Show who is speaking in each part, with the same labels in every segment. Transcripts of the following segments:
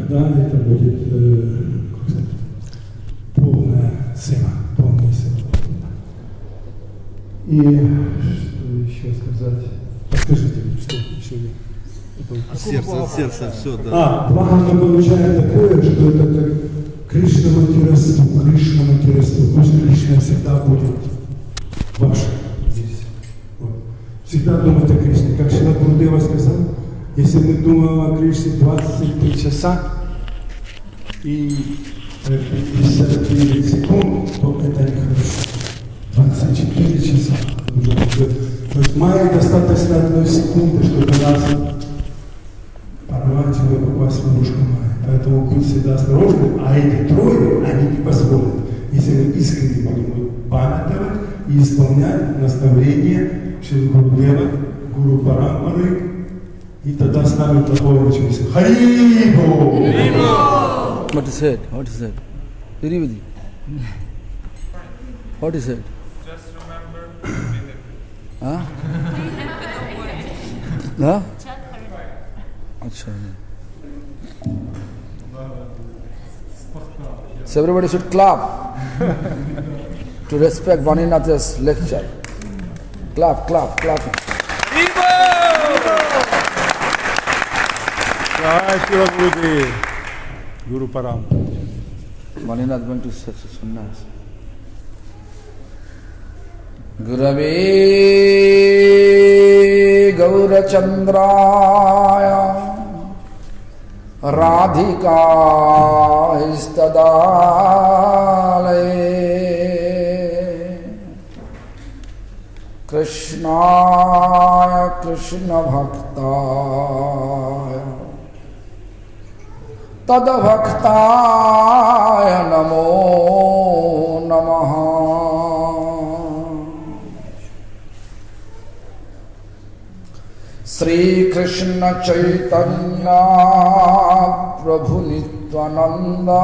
Speaker 1: тогда это будет, как сказать, полная цена, полная цена. И что еще сказать? Подскажите, что еще не...
Speaker 2: Сердце, все, да.
Speaker 1: Благо мы получаем такое, что это как Кришна материнство. Пусть Кришна всегда будет вашим здесь. Вот. Всегда думать о Кришне. Как Срила Гурудева сказал, если мы думаем о Кришне 23 часа и 59 секунд, то это нехорошо. 24 часа. То есть Майе достаточно 1 секунды, чтобы нас порвать или попасть в ловушку Майи. Поэтому будь всегда осторожны, а эти трое, они не позволят. Если мы искренне будем памятовать и исполнять наставления Шрилы Гурудева, Гуру Парампары, и тогда с нами плохого начнется. Харибо!
Speaker 3: What is it? What is it? Irivadi. What is it?
Speaker 4: Just remember.
Speaker 3: Huh? Huh? Achha. So everybody should clap to respect Vaninatha's lecture. Clap, clap, clap.
Speaker 1: Jai Srila Gurudev, Guru Parampara.
Speaker 3: Vaninath going to such a sannyas. Gurave Gaurachandraya Radhika Istadale Krishnaya Krishna Bhaktaya Tadabhaktaya Namo Namaha Sri Krishna Chaitanya Prabhu Nityananda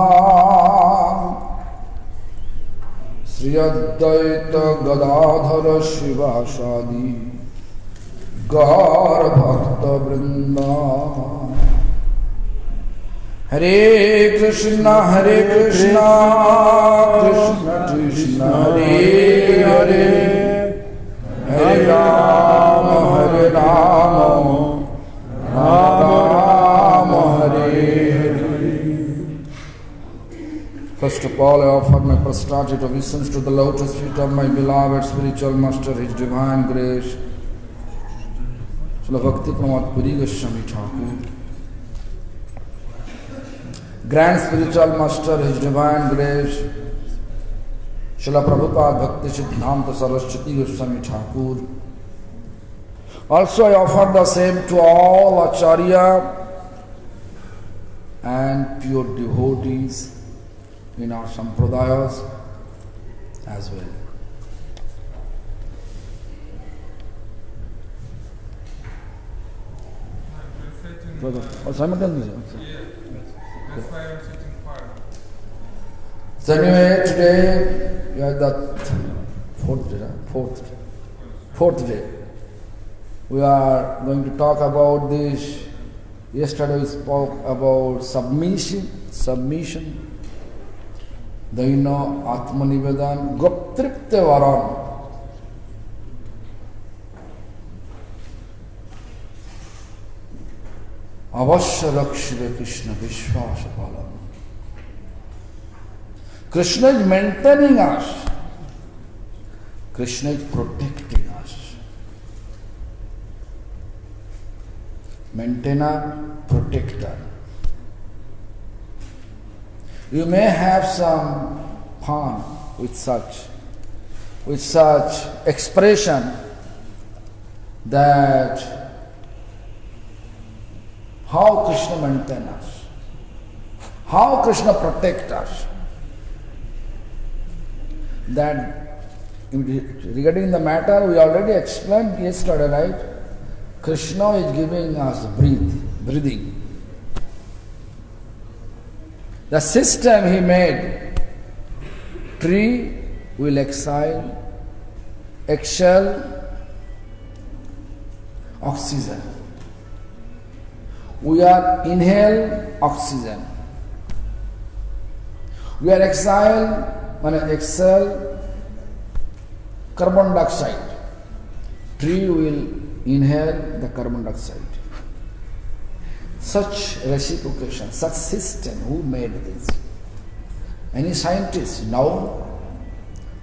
Speaker 3: Sri Advaita Gadadhara Shivasadi Gaur Bhakta Vrinda Hare Krishna Krishna Krishna Hare Hare Hare Rama Rama Hare Hare. First of all, I offer my prostrated obeisance to the lotus feet of my beloved spiritual master, His Divine Grace, Srila Bhakti Pramod Puri Goswami Thakur. Grand Spiritual Master, His Divine Grace, Srila Prabhupada Bhakti Siddhanta Saraswati Goswami Thakur. Also I offer the same to all Acharya and pure devotees in our sampradayas as well. Simultaneously.
Speaker 4: That's why I'm sitting far.
Speaker 3: So anyway, today we are the fourth day. We are going to talk about this. Yesterday we spoke about submission, Daino Atmanivedan, Goptripte Varan. Avashya Lakshya Krishna Vishwasa Palam. Krishna is maintaining us. Krishna is protecting us. Maintainer, protector. You may have some fun with such expression that how Krishna maintains us, how Krishna protects us. That regarding the matter we already explained yesterday, right? Krishna is giving us breathing. The system he made, tree will exhale oxygen. we are inhale oxygen. We are exhale carbon dioxide. Tree will inhale the carbon dioxide. Such reciprocation, such system, who made this? Any scientist? No.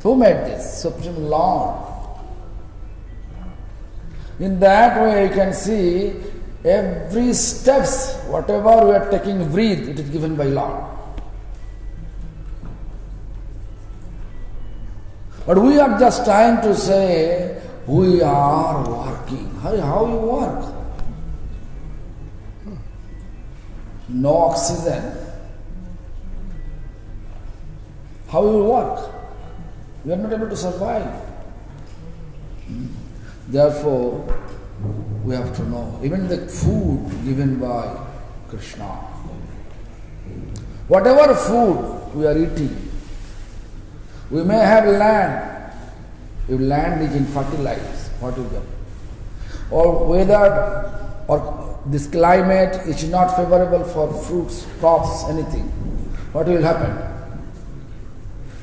Speaker 3: Who made this? Supreme Lord. In that way you can see every steps, whatever we are taking, breathe, it is given by Lord. But we are just trying to say, we are working. How you work? No oxygen. How you work? You are not able to survive. Therefore, we have to know, even the food given by Krishna, whatever food we are eating, we may have land. If land is infertilized, what will happen? Or weather or this climate is not favorable for fruits, crops, anything, what will happen?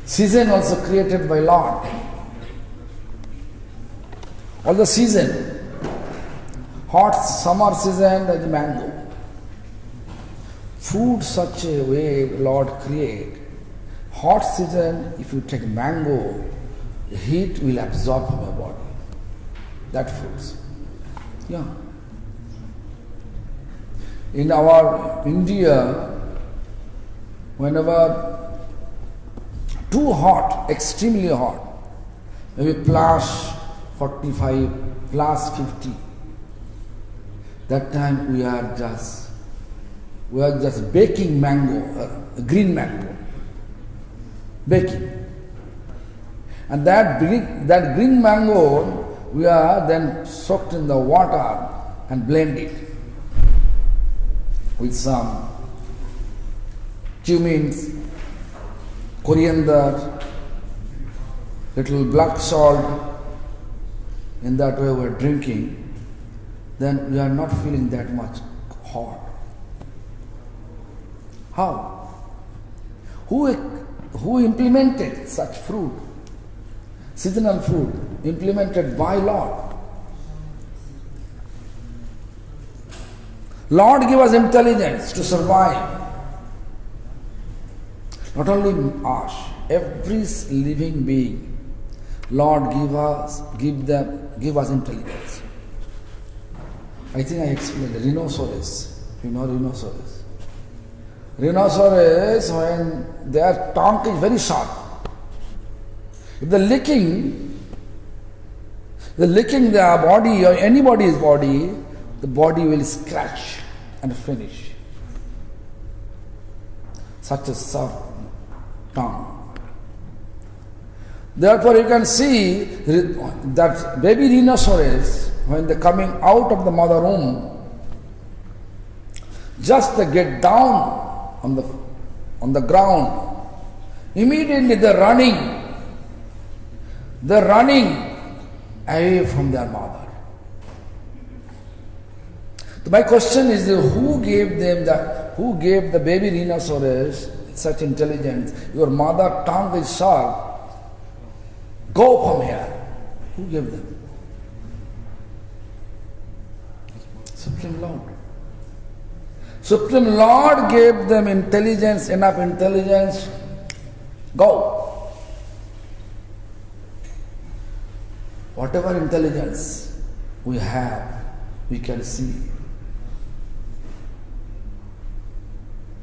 Speaker 3: Season also created by Lord. All the season, hot summer season, there is mango. Food such a way Lord create. Hot season, if you take mango, the heat will absorb from your body. That fruits. Yeah. In our India, whenever too hot, extremely hot, maybe plus 45, plus 50, that time we are just baking mango, green mango, baking. And that green mango, we are then soaked in the water and blend it with some cumins, coriander, little black salt. In that way we are drinking. Then we are not feeling that much hot. How? Who implemented such fruit? Seasonal food implemented by Lord. Lord give us intelligence to survive. Not only us, every living being, Lord give us intelligence. I think I explained the rhinoceros. You know rhinoceros. Rhinoceros, when their tongue is very sharp, if they're licking their body or anybody's body, the body will scratch and finish. Such a soft tongue. Therefore, you can see that baby rhinoceros, when they're coming out of the mother womb, just they get down on the ground, immediately they're running away from their mother. So my question is, who gave the baby rhinoceros such intelligence? Your mother tongue is sharp. Go from here. Who gave them? Supreme Lord. Supreme Lord gave them intelligence, enough intelligence. Go. Whatever intelligence we have, we can see.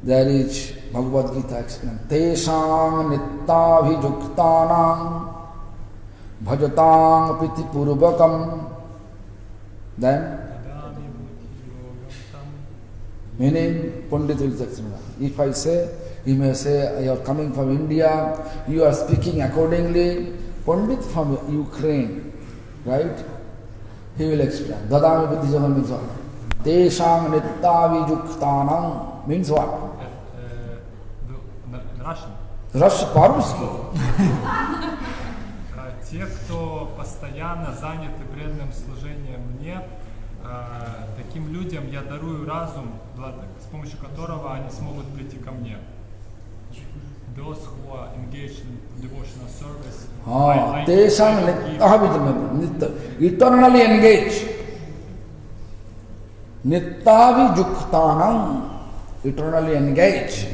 Speaker 3: There is Bhagavad Gita explained. Teshang nittavijuktanam bhajatang piti purvakam. Then, meaning, Pandit will explain. If I say, he may say, you are coming from India, you are speaking accordingly. Pandit from Ukraine, right? He will explain. Dadami piti yoga means what? Teshang nittavijuktanam means what?
Speaker 4: Russian.
Speaker 3: По-русски.
Speaker 4: Те, кто постоянно заняты преданным служением мне, таким людям я дарую разум, с помощью которого они смогут прийти ко мне. Those who are engaged in devotional service,
Speaker 3: eternally engaged. Nittavi Juktanam, eternally engaged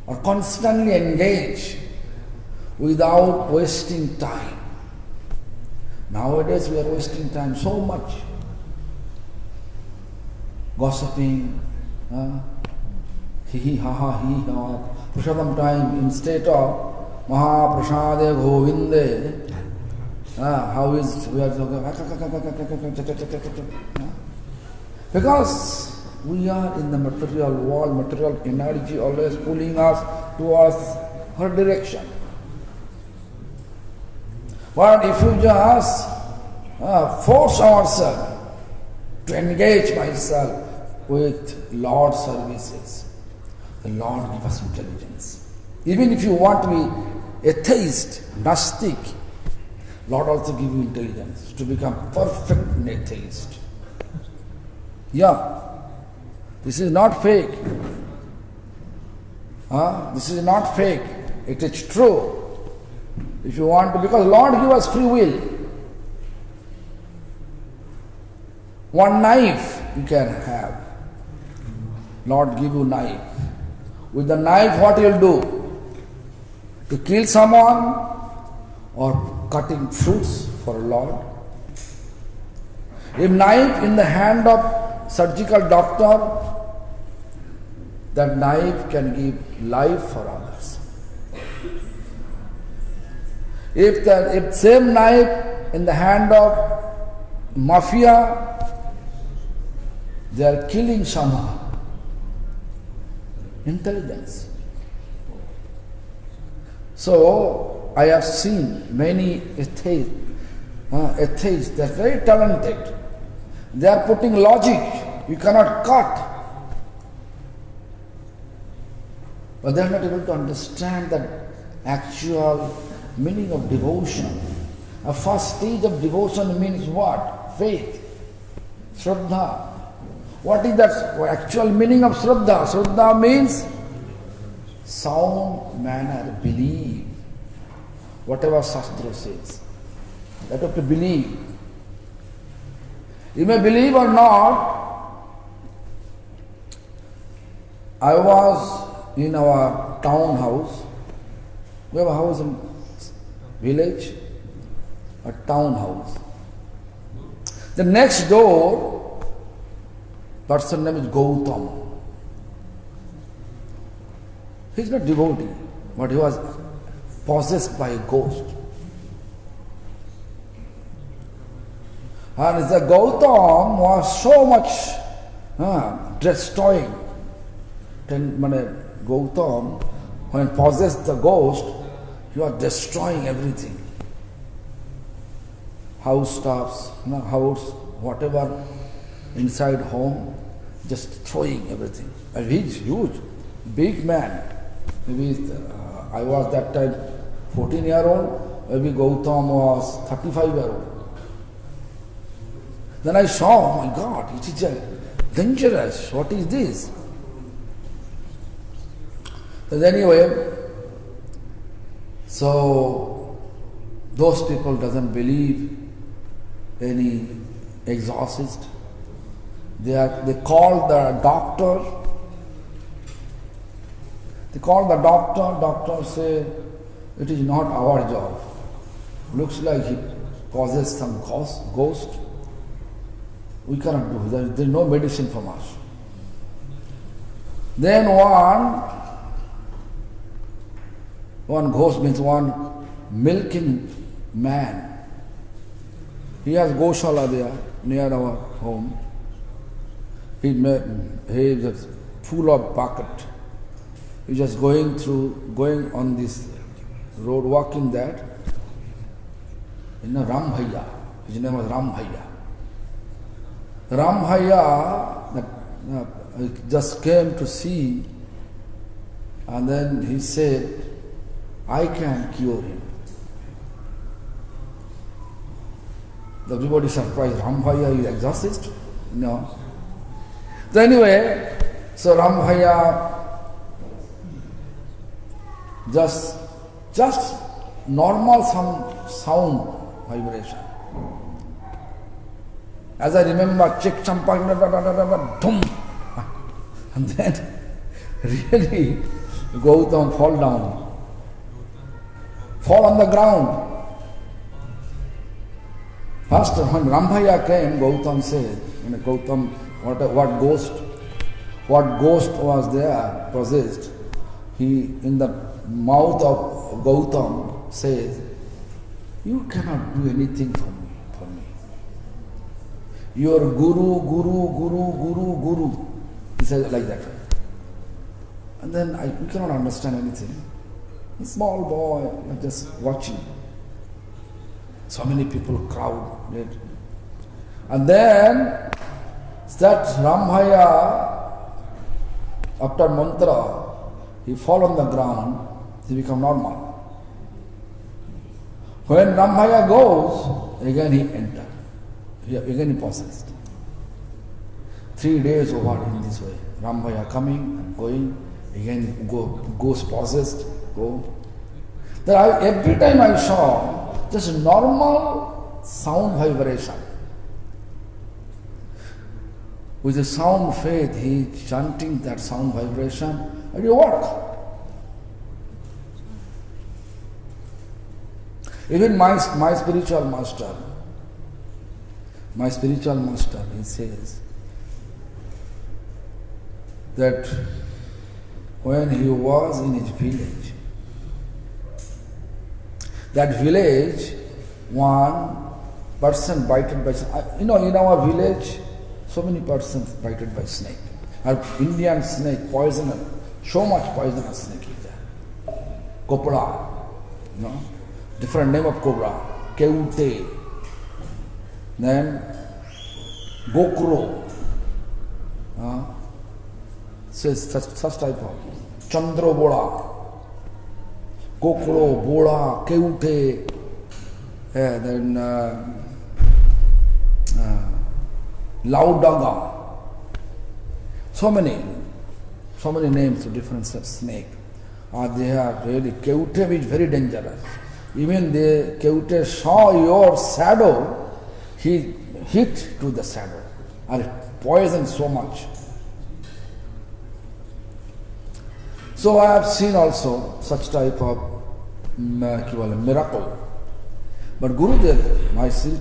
Speaker 3: or constantly engaged without wasting time. Nowadays we are wasting time so much. Gossiping, hee ha ha hee ha. Prasadam time instead of Maha Prasade Govinde. How is we are talking? Because we are in the material world, material energy always pulling us towards her direction. But if you just force ourselves to engage myself with Lord's services, the Lord give us intelligence. Even if you want to be atheist, Gnostic, Lord also give you intelligence to become perfect atheist. Yeah, this is not fake. This is not fake. It is true. If you want to, because Lord give us free will. One knife you can have. Lord give you knife. With the knife, what you will do? To kill someone or cutting fruits for Lord? If knife in the hand of surgical doctor, that knife can give life for others. If same knife in the hand of mafia, they are killing someone. Intelligence. So, I have seen many atheists, they are very talented. They are putting logic, you cannot cut. But they are not able to understand the actual meaning of devotion. A first stage of devotion means what? Faith, Shraddha. What is that actual meaning of Shraddha? Shraddha means sound manner, believe. Whatever Shastra says, that you have to believe. You may believe or not. I was in our town house. We have a house in village, a town house. The next door, person name is Gautam. He is not devotee, but he was possessed by a ghost. And the Gautam was so much destroying. Gautam, when possessed the ghost, he was destroying everything. House stuffs, house, whatever, inside home, just throwing everything. And he's huge, big man. Maybe I was that time 14-year-old, maybe Gautam was 35-year-old. Then I saw, oh my God, it is dangerous. What is this? But anyway, so those people doesn't believe any exorcist. They call the doctor. They call the doctor. Doctor say, it is not our job. Looks like he causes some ghost. We cannot do. There is no medicine from us. Then one ghost means one milking man. He has Goshala there near our home. He is full of bucket. He just going on this road, walking that. Ramhaya. His name was Ramhaya. Ramhaya just came to see, and then he said, I can cure him. Everybody surprised, Rambhaya, you exorcist? No. So anyway, so Rambhaya just normal sound vibration. As I remember, Chek Champa, dum, and then really Gautam fall on the ground. First, when Rambhaya came, Gautam said, Gautam, what ghost was there, possessed, he, in the mouth of Gautam, says, you cannot do anything for me. Your guru. He says like that. And then we cannot understand anything. A small boy, just watching. So many people crowded. And then that Rambhaya, after mantra, he fall on the ground, he become normal. When Rambhaya goes, again he enter. Again he possessed. 3 days over in this way. Rambhaya coming and going, again goes possessed, go. Then every time I saw just normal sound vibration. With the sound faith, he chanting that sound vibration, and you work. Even my spiritual master, he says that when he was in his village, that village, one person bited by snake. In our village, so many persons bited by snake. Our Indian snake, poisonous, so much poisonous snake is there. Cobra, different name of cobra. Keute, then Gokro. Such type of Chandra Bola, Gokro, Bola, Keute, then Laudaga. So many names of different snake. They are really, Keute is very dangerous. Even the Keute saw your shadow, he hit to the shadow, and poisoned so much. So I have seen also such type of miracle. But Gurudev,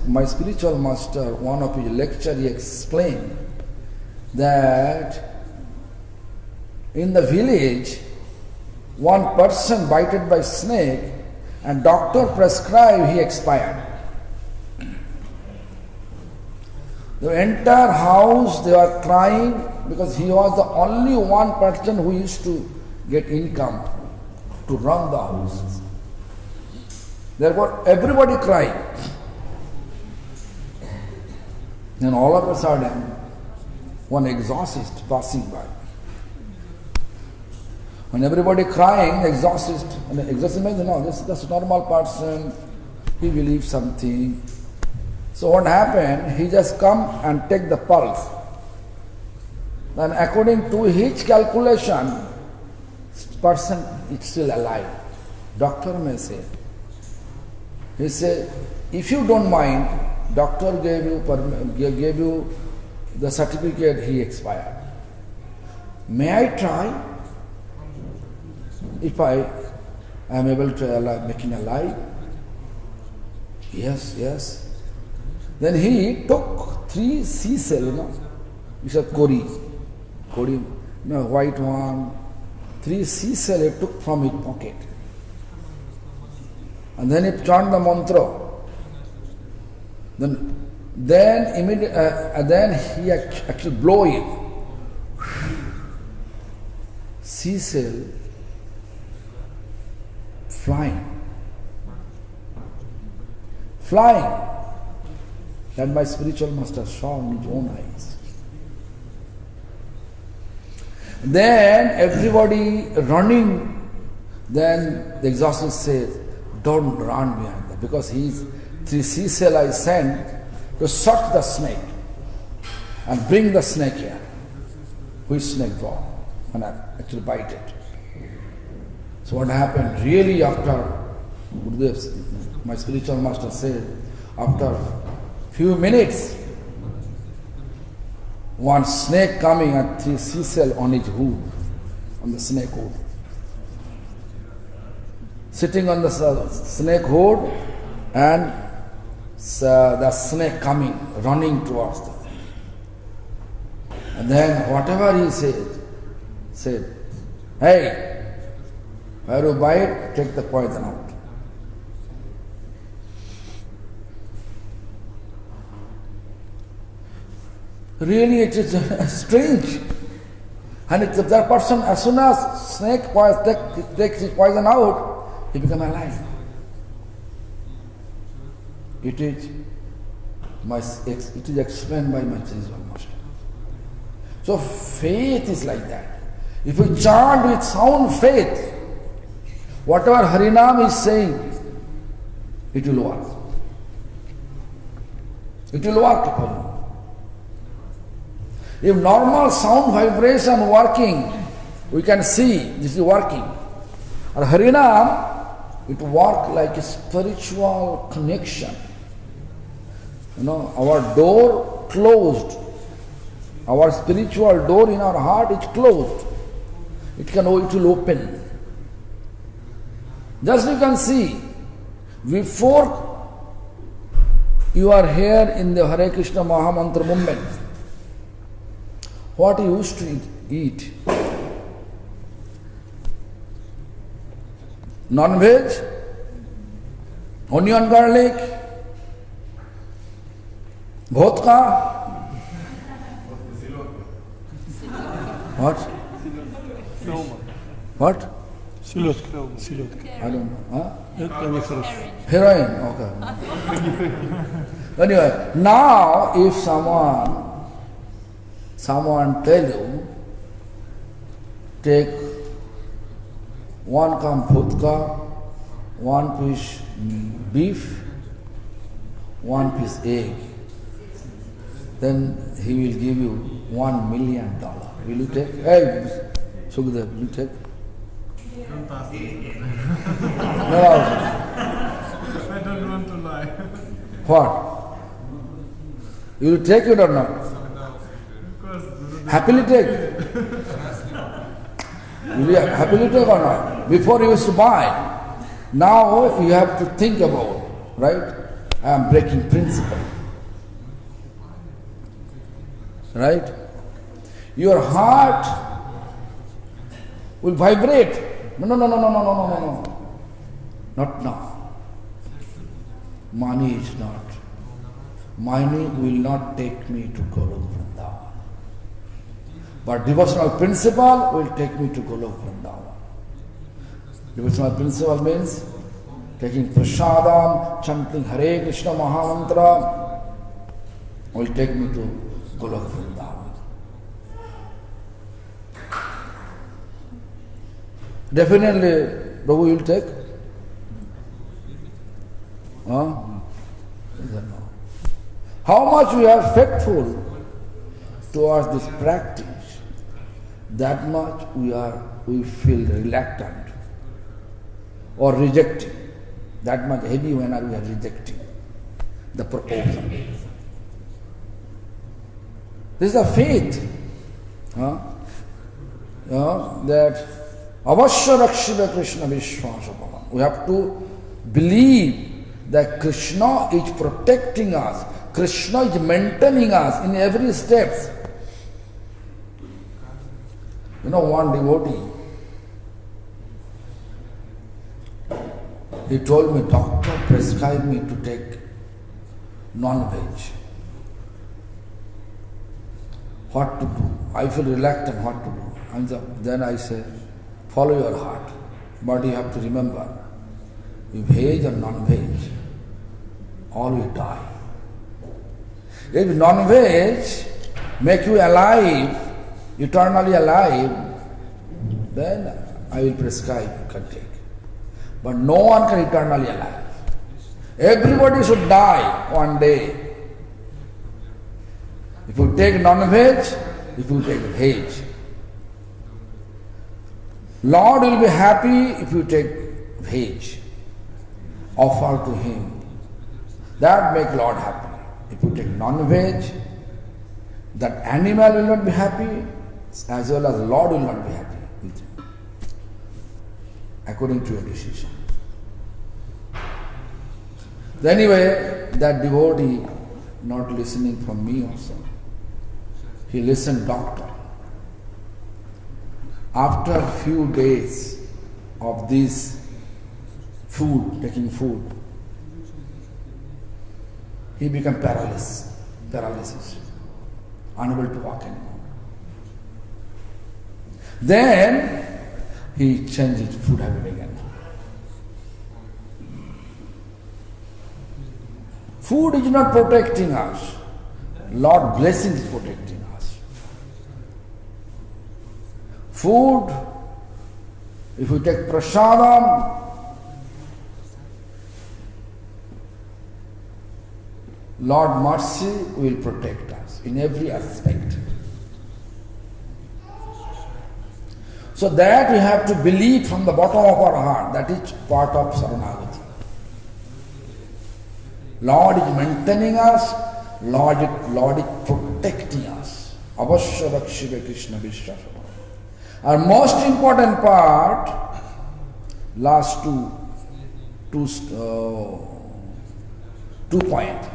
Speaker 3: my spiritual master, one of his lecture, he explained that in the village, one person bited by snake and doctor prescribed, he expired. The entire house, they were crying because he was the only one person who used to get income to run the house. Therefore, everybody cried. Then all of a sudden, one exorcist passing by. When everybody crying, exorcist means, this normal person, he believes something. So what happened, he just come and take the pulse. Then according to his calculation, person is still alive. Doctor may say. He said, if you don't mind, doctor gave you the certificate, he expired. May I try? If I am able to make him alive? Yes. Then he took 3 sea cells, which are kori, white one. 3 sea cells he took from his pocket. And then he chant the mantra. Then immediately, then he actually blow it. Sea cell flying. That my spiritual master saw in his own eyes. Then everybody running. Then the exorcist says, don't run behind that, because he's 3 sea cell I sent, to shot the snake and bring the snake here. Which snake go and actually bite it. So what happened? Really after Gurudev, my spiritual master said, after few minutes, one snake coming and 3 seashells on his hood, on the snake hood. Sitting on the snake hood and the snake coming, running towards the thing. And then whatever he said, hey, where you bite, take the poison out. Really it is strange. And it's that person, as soon as snake takes his poison out, he becomes alive. It is explained by my spiritual master. So faith is like that. If you chant with sound faith, whatever Harinam is saying, it will work. It will work for you. If normal sound vibration working, we can see this is working. Or Harinam, it works like a spiritual connection. Our door closed. Our spiritual door in our heart is closed. It will open. Just you can see, before you are here in the Hare Krishna Mahamantra movement, what you used to eat? Non-veg, onion garlic, vodka. What? What?
Speaker 1: Селедка.
Speaker 3: I don't know. Huh?
Speaker 1: Это нехорошо.
Speaker 3: Heroin. Okay. Anyway, now if someone tell you, take 1 cup vodka, 1 piece beef, 1 piece egg, then he will give you $1 million. Will you take? Hey, Sukhdev, will you take? No.
Speaker 4: I don't want to lie.
Speaker 3: What? You will take it or not? Happily take. Will you happily take or not? Before you used to buy. Now you have to think about, right? I am breaking principle. Right? Your heart will vibrate. No. Not now. Money is not. Money will not take me to Golok Vrindavan. But devotional principle will take me to Golok Vrindavan. Devotional principle means taking prasadam, chanting Hare Krishna Mahamantra will take me to Golok Vrindavan. Definitely, Prabhu will take. How much we are faithful towards this practice, that much we feel reluctant or rejecting. That much heavy when we are rejecting the proposal. This is a faith that avashya rakshita Krishna vishwasapam. We have to believe that Krishna is protecting us. Krishna is maintaining us in every step. One devotee, he told me, doctor prescribed me to take non-veg. What to do? I feel reluctant what to do. And then I say, follow your heart. But you have to remember, if veg or non-veg, all will die. If non-veg make you alive, eternally alive, then I will prescribe you can take. But no one can eternally alive. Everybody should die one day. If you take non-veg, if you take veg. Lord will be happy if you take veg. Offer to Him. That make Lord happy. If you take non-veg, that animal will not be happy, as well as Lord will not be happy with you, according to your decision. Anyway, that devotee not listening from me also. He listened doctor. After a few days of this taking food, he became paralysis, unable to walk anymore. Then he changed his food habit again. Food is not protecting us. Lord blessing is protecting us. Food, if we take prasadam, Lord mercy will protect us in every aspect. So that we have to believe from the bottom of our heart, that is part of Saranagati. Lord is maintaining us, Lord is protecting us. Avashya Rakshive Krishna Vishwasava. Our most important part, last two points.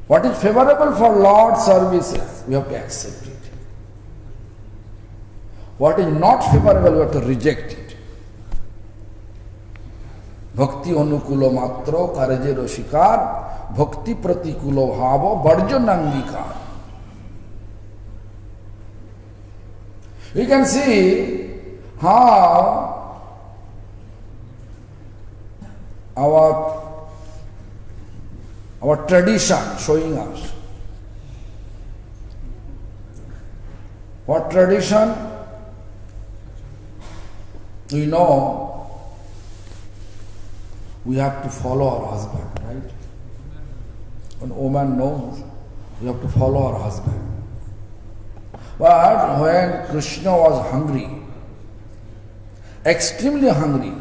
Speaker 3: What is favorable for Lord's services, we have to accept it. What is not favorable, we have to reject it. Bhakti anukulo matro karje roshikar, bhakti pratikulo bhavo barjanangikar. We can see how our tradition showing us. What tradition? We know we have to follow our husband, right? When woman knows, we have to follow our husband. But when Krishna was hungry, extremely hungry,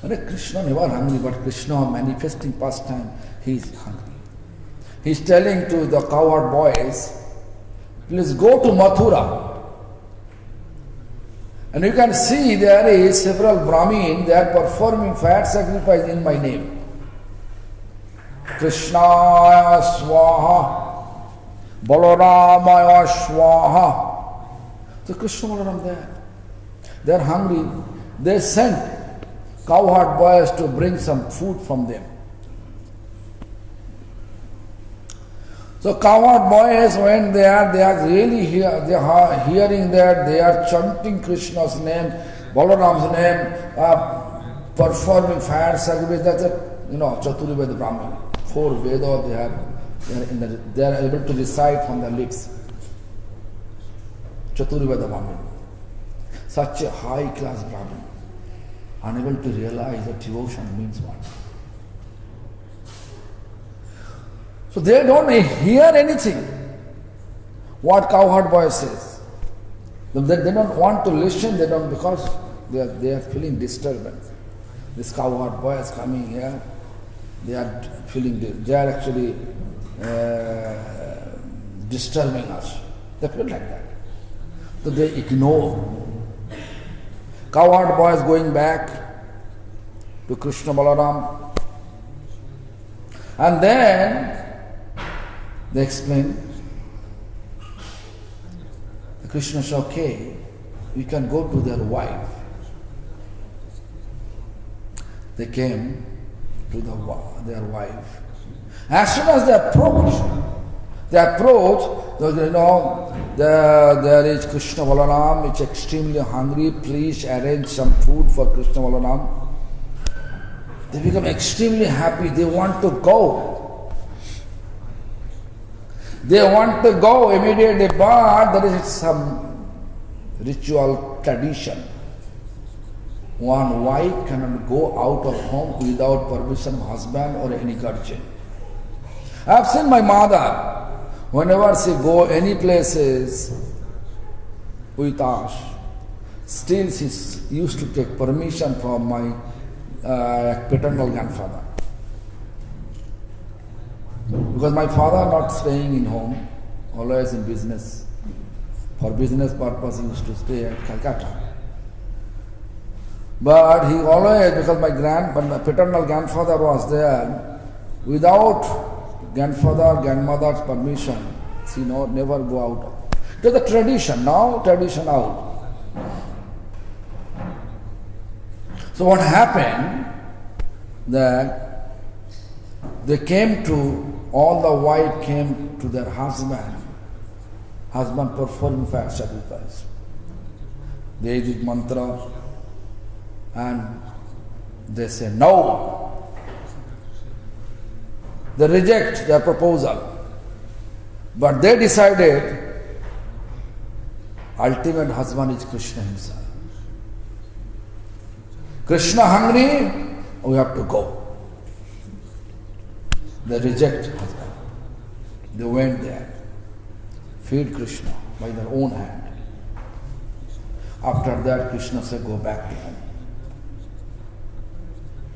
Speaker 3: Krishna never hungry, but Krishna manifesting pastime, he is hungry. He is telling to the cowherd boys, please go to Mathura. And you can see there is several Brahmin, they are performing fat sacrifice in my name. Krishnaya Swaha, Balaramaya Swaha. So Krishna Balaram there. They are hungry. They sent cowherd boys to bring some food from them. So cowherd boys, when they are really they are hearing that, they are chanting Krishna's name, Balaram's name, performing fire sacrifice. That's it. Chaturveda Brahmin. 4 Vedas they have. They are able to recite from their lips. Chaturveda Brahmin. Such a high class Brahmin, unable to realize that devotion means what. So they don't hear anything what cowherd boy says. They don't want to listen, because they are feeling disturbance. This cowherd boy is coming here, they are actually disturbing us. They feel like that. So they ignore. Cowherd boy is going back to Krishna Balaram. And then they explain, Krishna said, okay, we can go to their wife. They came to their wife. As soon as they approached, there is Krishna Balaram, it's extremely hungry, please arrange some food for Krishna Balaram. They become extremely happy, they want to go. They want to go immediately, but there is some ritual tradition. One wife cannot go out of home without permission of husband or any guardian. I have seen my mother, whenever she go any places with us, still she used to take permission from my paternal grandfather. Because my father not staying in home, always in business. For business purpose he used to stay at Calcutta. But he always, because my paternal grandfather was there, without grandfather, grandmother's permission, she never go out. It was a tradition, now tradition out. So what happened, that they came to, all the wife came to their husband performing fire sacrifice. They did mantra and they say no. They reject their proposal. But they decided ultimate husband is Krishna himself. Krishna hungry, we have to go. They reject husband. They went there, feed Krishna by their own hand. After that, Krishna said, go back to home.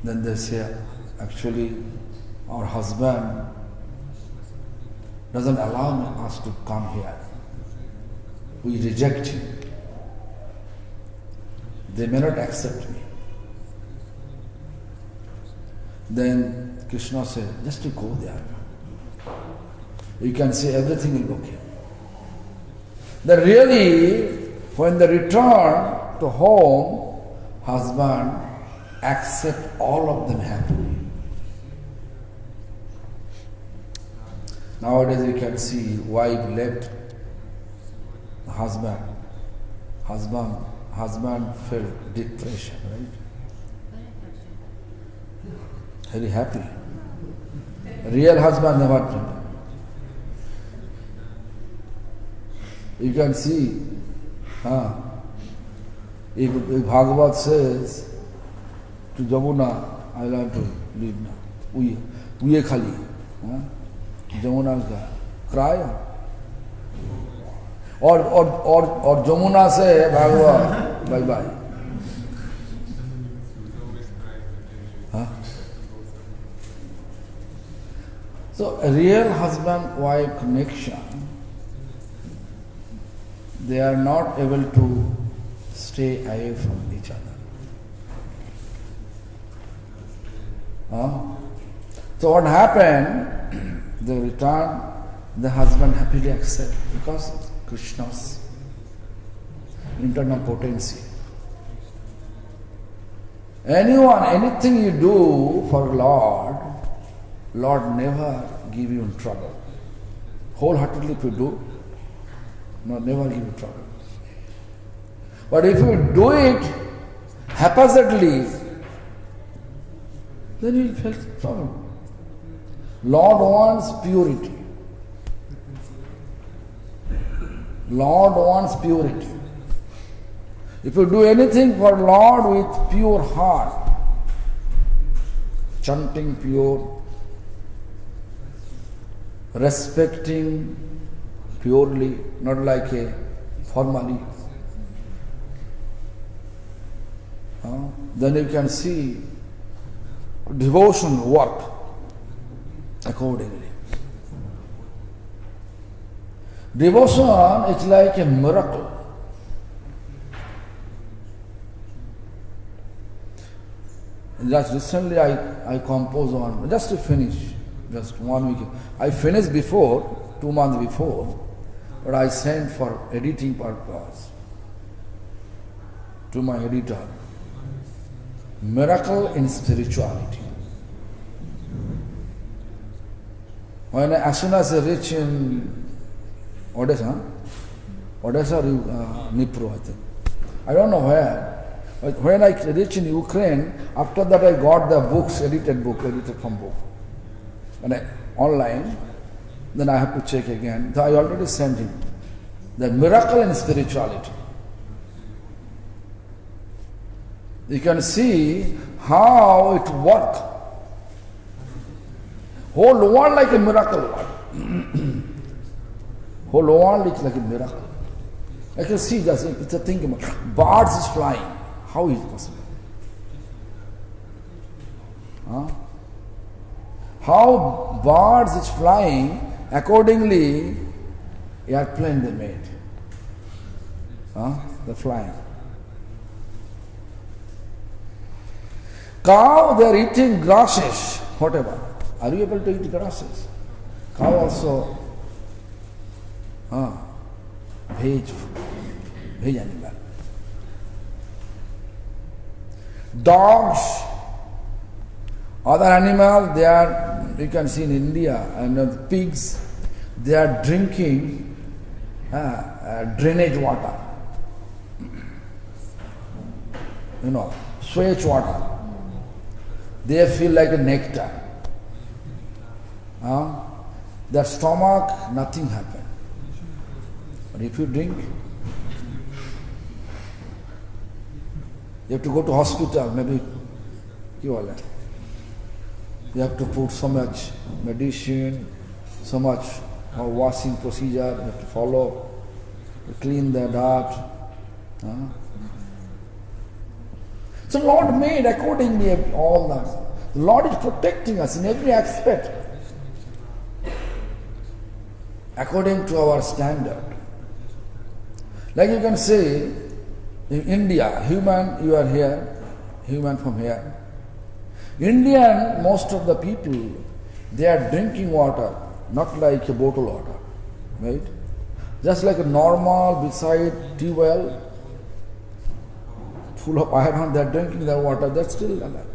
Speaker 3: Then they say, actually, our husband doesn't allow us to come here. We reject him. They may not accept me. Then Krishna said, just to go there. You can see everything will be okay. Then really, when they return to home, husband accept all of them happily. Nowadays you can see wife left husband. Husband felt depression, right? Very happy. Real husband never felt. You can see, if Bhagavad says to Jamuna, I like to leave now. We khali. Jamuna cry. Or Jamuna say, Bhagavad, bye bye. So a real husband-wife connection, they are not able to stay away from each other. So what happened, they return, the husband happily accepts because of Krishna's internal potency. Anything you do for Lord never give you in trouble. Wholeheartedly if you do, never give you trouble. But if you do it haphazardly, then you will face trouble. Lord wants purity. Lord wants purity. If you do anything for Lord with pure heart, chanting pure, respecting purely, not like a formally, then you can see devotion work accordingly. Devotion is like a miracle. Just recently I composed one, just to finish, just 1 week. I finished before, 2 months before, but I sent for editing purpose to my editor. Miracle in spirituality. As soon as I reach in Odessa or Nipro, I think. I don't know where. But when I reached in Ukraine, after that I got the books, edited from book. And online, then I have to check again. So I already sent him. The miracle in spirituality. You can see how it works. Whole world like a miracle world. Whole world is like a miracle. I can see just it's a thing about birds is flying. How is it possible? Huh? How birds is flying, accordingly airplane they made. Huh? They're flying. Cow, they are eating grasses, whatever. Are you able to eat grasses? Cow also, veg animal. Dogs, other animals, they are, you can see in India, and the pigs, they are drinking drainage water. You know, sewage water. They feel like a nectar. Their stomach, nothing happens. But if you drink, you have to go to hospital, maybe you have to put so much medicine, so much washing procedure, you have to follow, to clean the dirt. So Lord made accordingly all that. The Lord is protecting us in every aspect, according to our standard. Like you can say, in India, human, you are here, human from here. Indian, most of the people, they are drinking water, not like a bottle water, right? Just like a normal beside tea well, full of iron, they are drinking their water, that's still alive.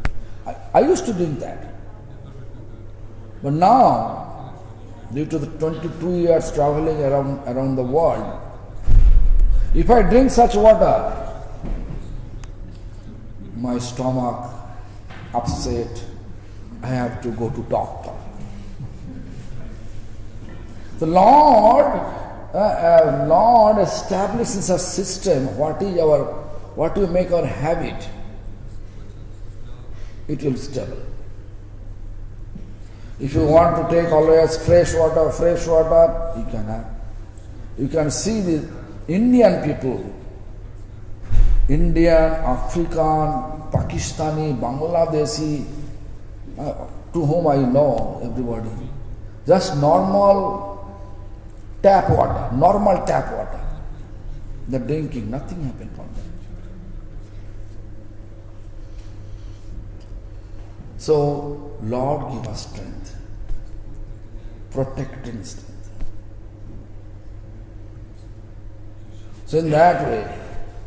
Speaker 3: I used to drink that. But now, due to the 22 years traveling around the world, if I drink such water, my stomach upset, I have to go to doctor. The Lord establishes a system, what you make our habit, it will stable. If you want to take always fresh water, you can have. You can see the Indian people, Indian, African, Pakistani, Bangladeshi, to whom I know, everybody, just normal tap water, they're drinking, nothing happened from them. So, Lord give us strength, protecting strength. So in that way,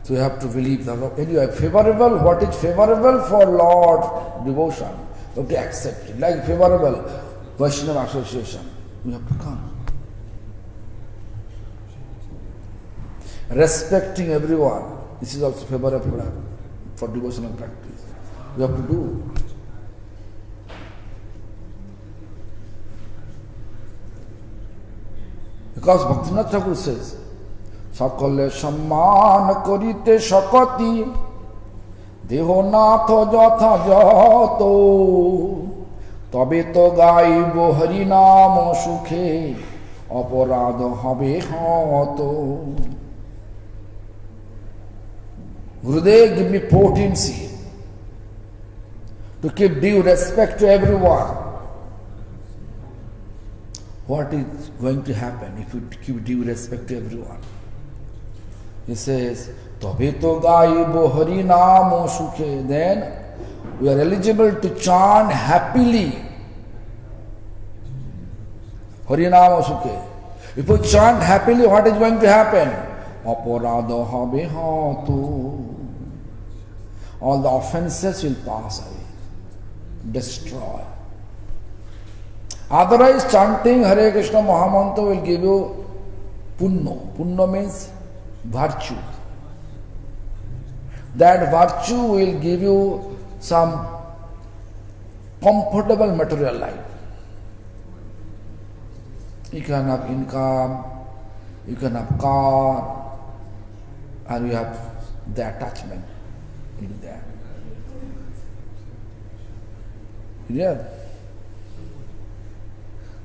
Speaker 3: so you have to believe that anyway, favorable, what is favorable for Lord devotion, you have to accept it. Like favorable Vaishnava association, you have to come. Respecting everyone, this is also favorable for devotional practice. You have to do. Because Bhaktivinoda Thakur says, সকলে সম্মান করিতে শকতি দেহনাথ যথাযথ তবে তো গাইব হরিনাম সুখে অপরাধ হবে হত. Gurudev give me potency to keep due respect to everyone. What is going to happen if you give due respect to everyone? He says, তবে তো গাইব হরিনাম সুখে. Then we are eligible to chant happily হরিনাম সুখে. If we chant happily, what is going to happen? অপরাধ হবে হত. All the offenses will pass away, destroy. Otherwise, chanting Hare Krishna Mahamantra will give you punno. Punno means virtue. That virtue will give you some comfortable material life. You can have income, you can have car, and you have the attachment will be there. Yeah.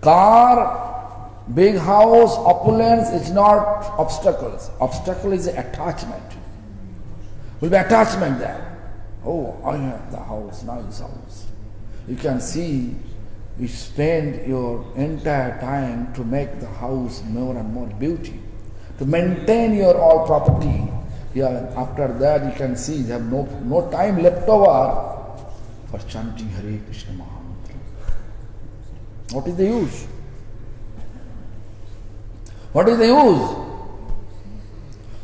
Speaker 3: Car, big house, opulence is not obstacles. Obstacle is attachment. Will be attachment there. Oh, I have the house, nice house. You can see you spend your entire time to make the house more and more beauty, to maintain your all property. Yeah, after that you can see you have no time left over for chanting Hare Krishna Mahamantra. What is the use? What is the use?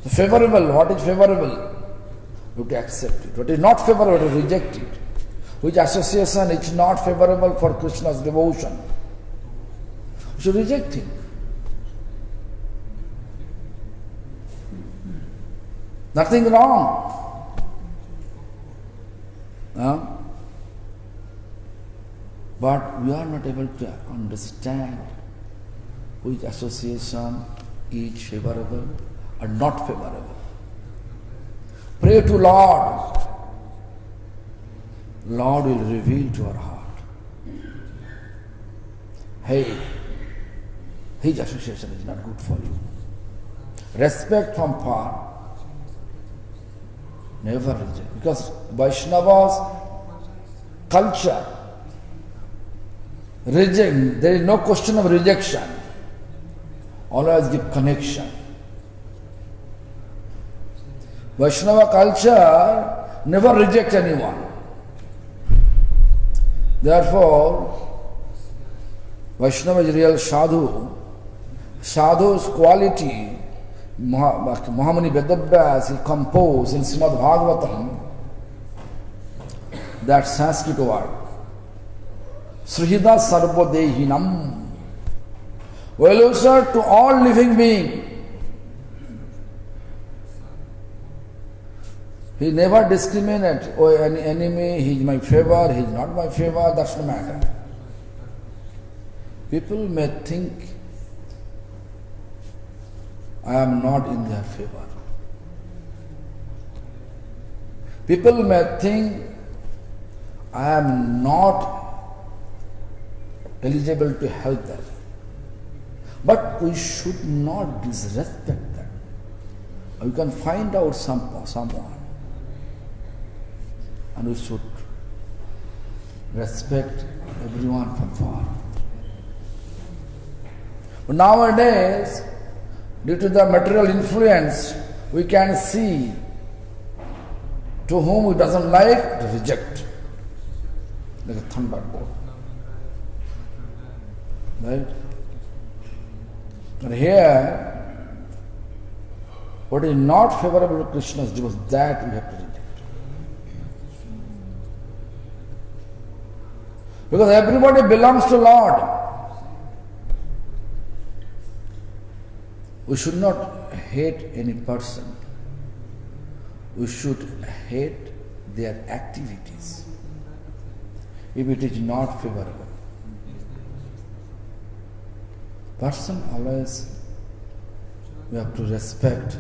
Speaker 3: The favorable, what is favorable? You have to accept it. What is not favorable, you have to reject it. Which association is not favorable for Krishna's devotion? You should reject him. Nothing wrong. But we are not able to understand which association is favorable or not favorable. Pray to Lord. Lord will reveal to our heart. Hey, his association is not good for you. Respect from far. Never reject. Because Vaishnava's culture, reject, there is no question of rejection. Always give connection. Vaishnava culture never reject anyone. Therefore, Vaishnava is real sadhu. Sadhu's quality, Mahamuni Vedavyas, he composed in Srimad Bhagavatam, that Sanskrit word, Srihida Sarvadehinam, well-wisher to all living beings. He never discriminates, oh, any enemy, he is my favor, he is not my favor, that's no matter. People may think I am not in their favor. People may think I am not eligible to help them. But we should not disrespect them. We can find out someone, and we should respect everyone from far. But nowadays, due to the material influence, we can see to whom we doesn't like, to reject, like a thunderbolt. Right? But here, what is not favorable to Krishna's devotion, that we have to reject. Because everybody belongs to Lord. We should not hate any person. We should hate their activities if it is not favorable. Person always we have to respect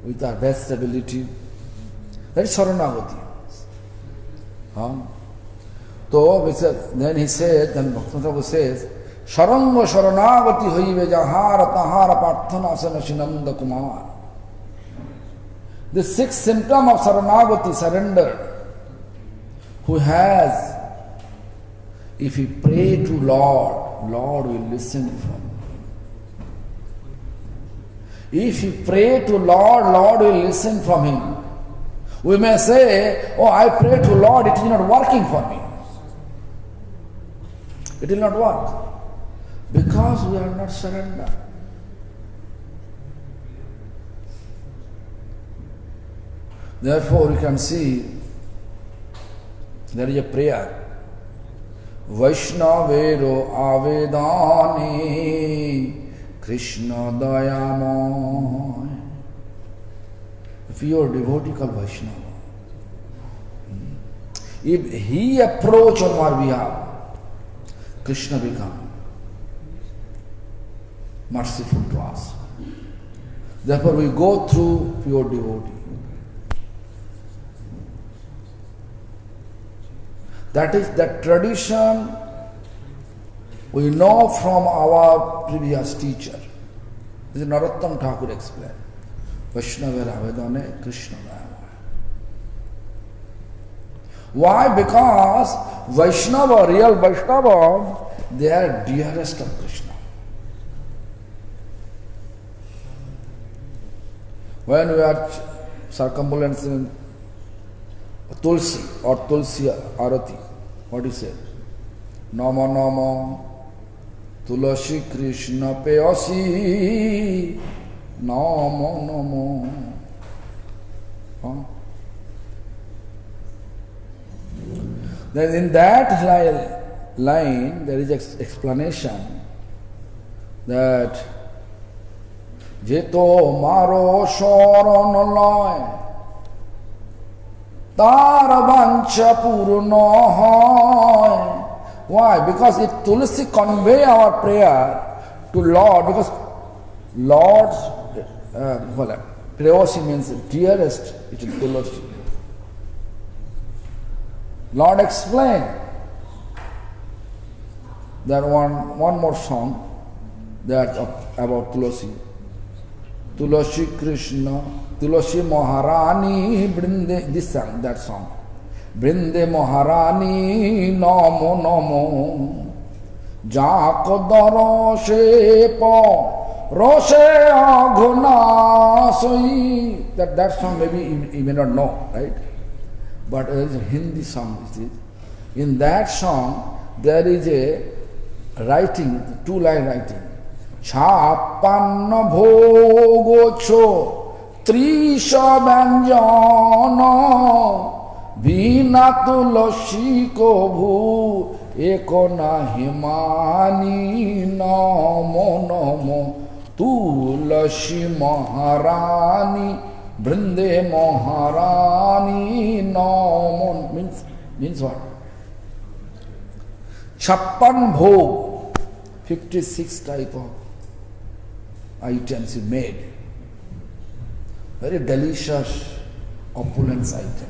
Speaker 3: with our best ability. That is Saranagati. So then he said, then Bhaktivinoda Thakur says, Sharanga Sharanagati hoive jahara tahara parthana sanashinanda kumar. The sixth symptom of Saranagati, surrender, who has, if he pray to Lord, Lord will listen from him. If he pray to Lord, Lord will listen from him. We may say, oh, I pray to Lord, it is not working for me. It will not work. Because we are not surrendered. Therefore, you can see there is a prayer. Vaishnavero avedani Krishna dayamoy. If you are devotee called Vaishnava, if he approach on our behalf, Krishna become merciful to us. Therefore we go through pure devotee. That is the tradition We know from our previous teacher, this is Narottam Thakur explained, Vaishnava Avedane Krishna Daya. Why? Because Vaishnava, real Vaishnava, they are dearest of Krishna. When we are circumambulancing Tulsi or Tulsi Arati, what do you say? Nama Nama Tulasi Krishna Peyasi Nama Nama. Huh? Then in that line there is explanation that Jeto Maro Shoron Loy Tar Vancha Purno Hoy. Why? Because if Tulsi convey our prayer to Lord, because Lord's Preosi means dearest, it is Tulsi. Lord explained that one more song that about Tulsi. Tulsi Krishna, Tulsi Maharani, Brinde, this song, that song. Brinde Maharani, Namo Namo, Jako Doroshe Po, Roshe Aguna Soi. That song maybe you may not know, right? But there is a Hindi song, it is. In that song, there is a writing, two-line writing. Chapanna bhogocho trisha banjana vina tulasi ko bhu ekona himani namo namo tulasi maharani brinde maharani namo. Means what? Chappan bhog, 56 type of items he made. Very delicious, opulent item.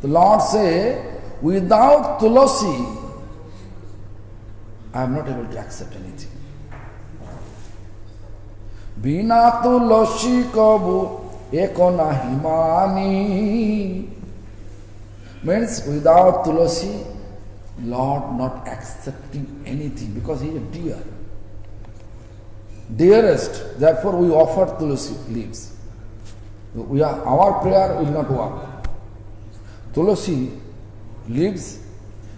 Speaker 3: The Lord say, without Tulasi, I am not able to accept anything. Bina Tulasi kabu ekona himani. Means without Tulasi, Lord not accepting anything because he is dear. Dearest, therefore we offer Tulasi leaves. Our prayer will not work. Tulasi leaves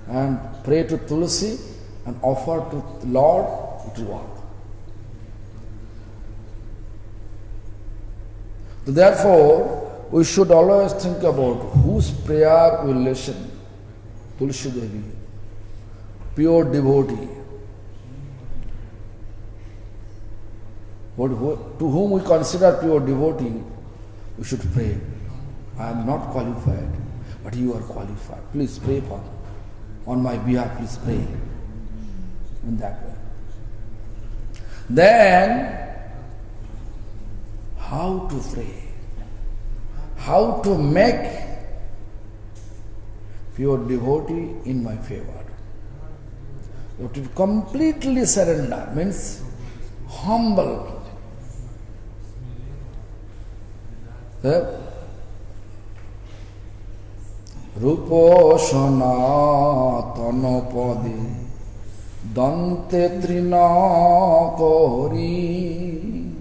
Speaker 3: and pray to Tulasi and offer to Lord, it will work. So therefore, we should always think about whose prayer we listen. Tulsi Devi, pure devotee. To whom we consider pure devotee, we should pray. I am not qualified, but you are qualified. Please pray for me. On my behalf, please pray. In that way. Then, how to pray? How to make pure devotee in my favor? You have to completely surrender, means humble. Rupo Sanatana Pade Dante Trina Kori.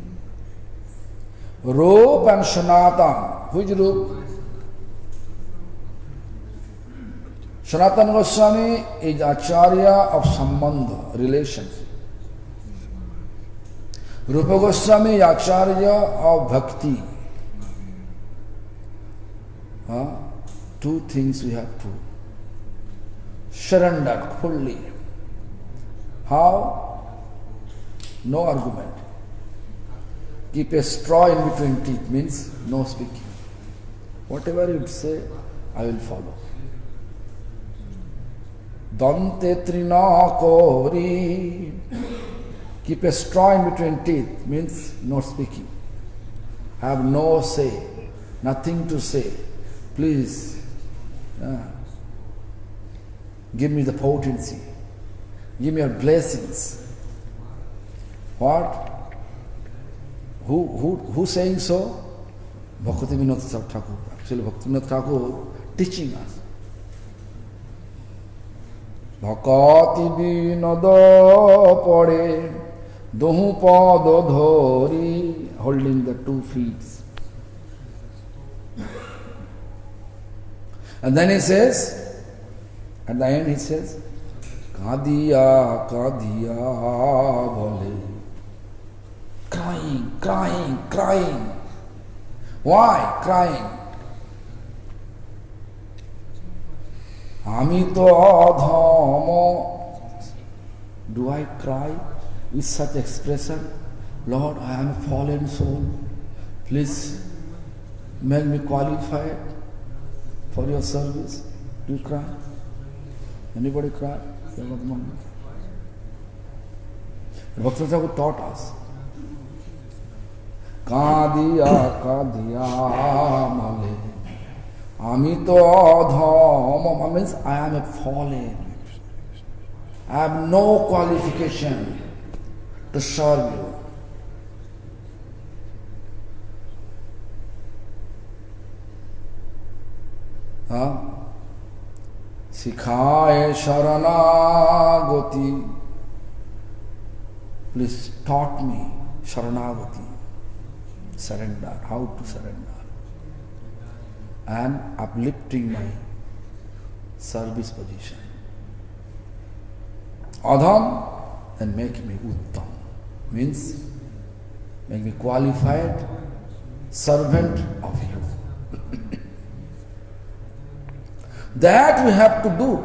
Speaker 3: Rup and Sanatan. Which Rup? Sanatana Goswami is Acharya of Sambandha, relationship. Rupa Goswami is Acharya of Bhakti. Two things we have to surrender fully. How? No argument. Keep a straw in between teeth means no speaking. Whatever you say, I will follow. Dante trina kori. Keep a straw in between teeth means no speaking. I have no say, nothing to say. Please, give me the potency. Give me your blessings. What? Who saying so? Bhakti Vinod Thakur. Actually, Bhakti Vinod Thakur teaching us. Bhakti Vinod pade dohu pada dhori, holding the 2 feet. And then he says, at the end he says, Kadiya, Kadiya bole. Crying, crying, crying. Why crying? Amito adhamo. Do I cry with such expression? Lord, I am a fallen soul. Please make me qualified for your service. Do you cry? Anybody cry? Bhakti Thakur taught us. Kadiya, Kadiya male. Amito adhama means I am a fallen. I have no qualification to serve you. Sikhaye Sharanagati. Please taught me Sharanagati. Surrender, how to surrender. And uplifting my service position. Adham, then make me Uttam. Means make me qualified servant of you. That we have to do.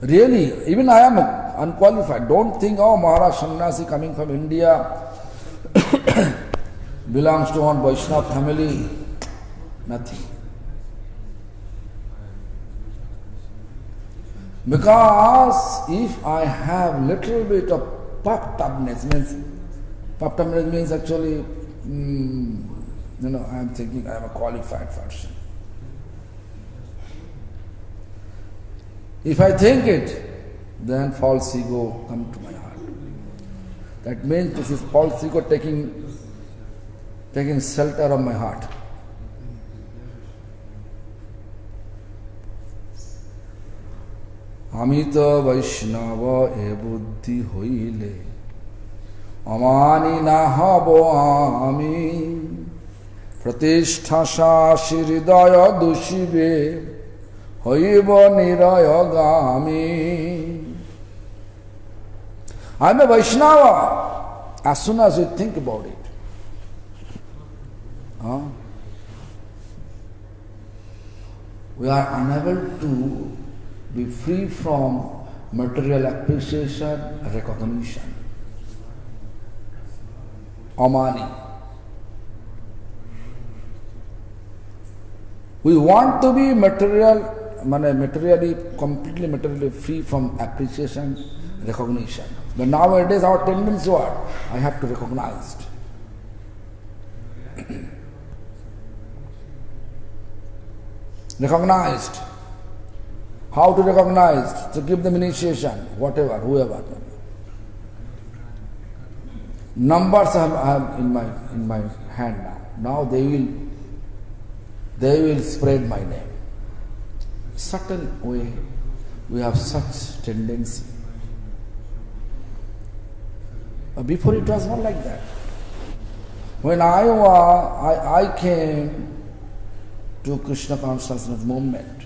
Speaker 3: Really, even I am unqualified. Don't think, oh, Maharaj Sannyasi coming from India, belongs to one Vaishnava family. Nothing. Because if I have little bit of puffed-upness, means actually, I am thinking I am a qualified person. If I think it, then false ego come to my heart. That means this is false ego taking shelter of my heart. Amita Vaishnava e buddhi hoile amani nahabo ami pratisthasa shiridaya dushibe hoiva niraya gami. I am a Vaishnava. As soon as you think about it, we are unable to be free from material appreciation, recognition. Amani. We want to be completely materially free from appreciation, recognition. But nowadays our tendency what? I have to recognize. Recognized. How to recognize? To give them initiation, whatever, whoever. Numbers I have in my hand now. Now they will spread my name. Certain way we have such tendency. Before it was not like that. When I came to Krishna consciousness movement,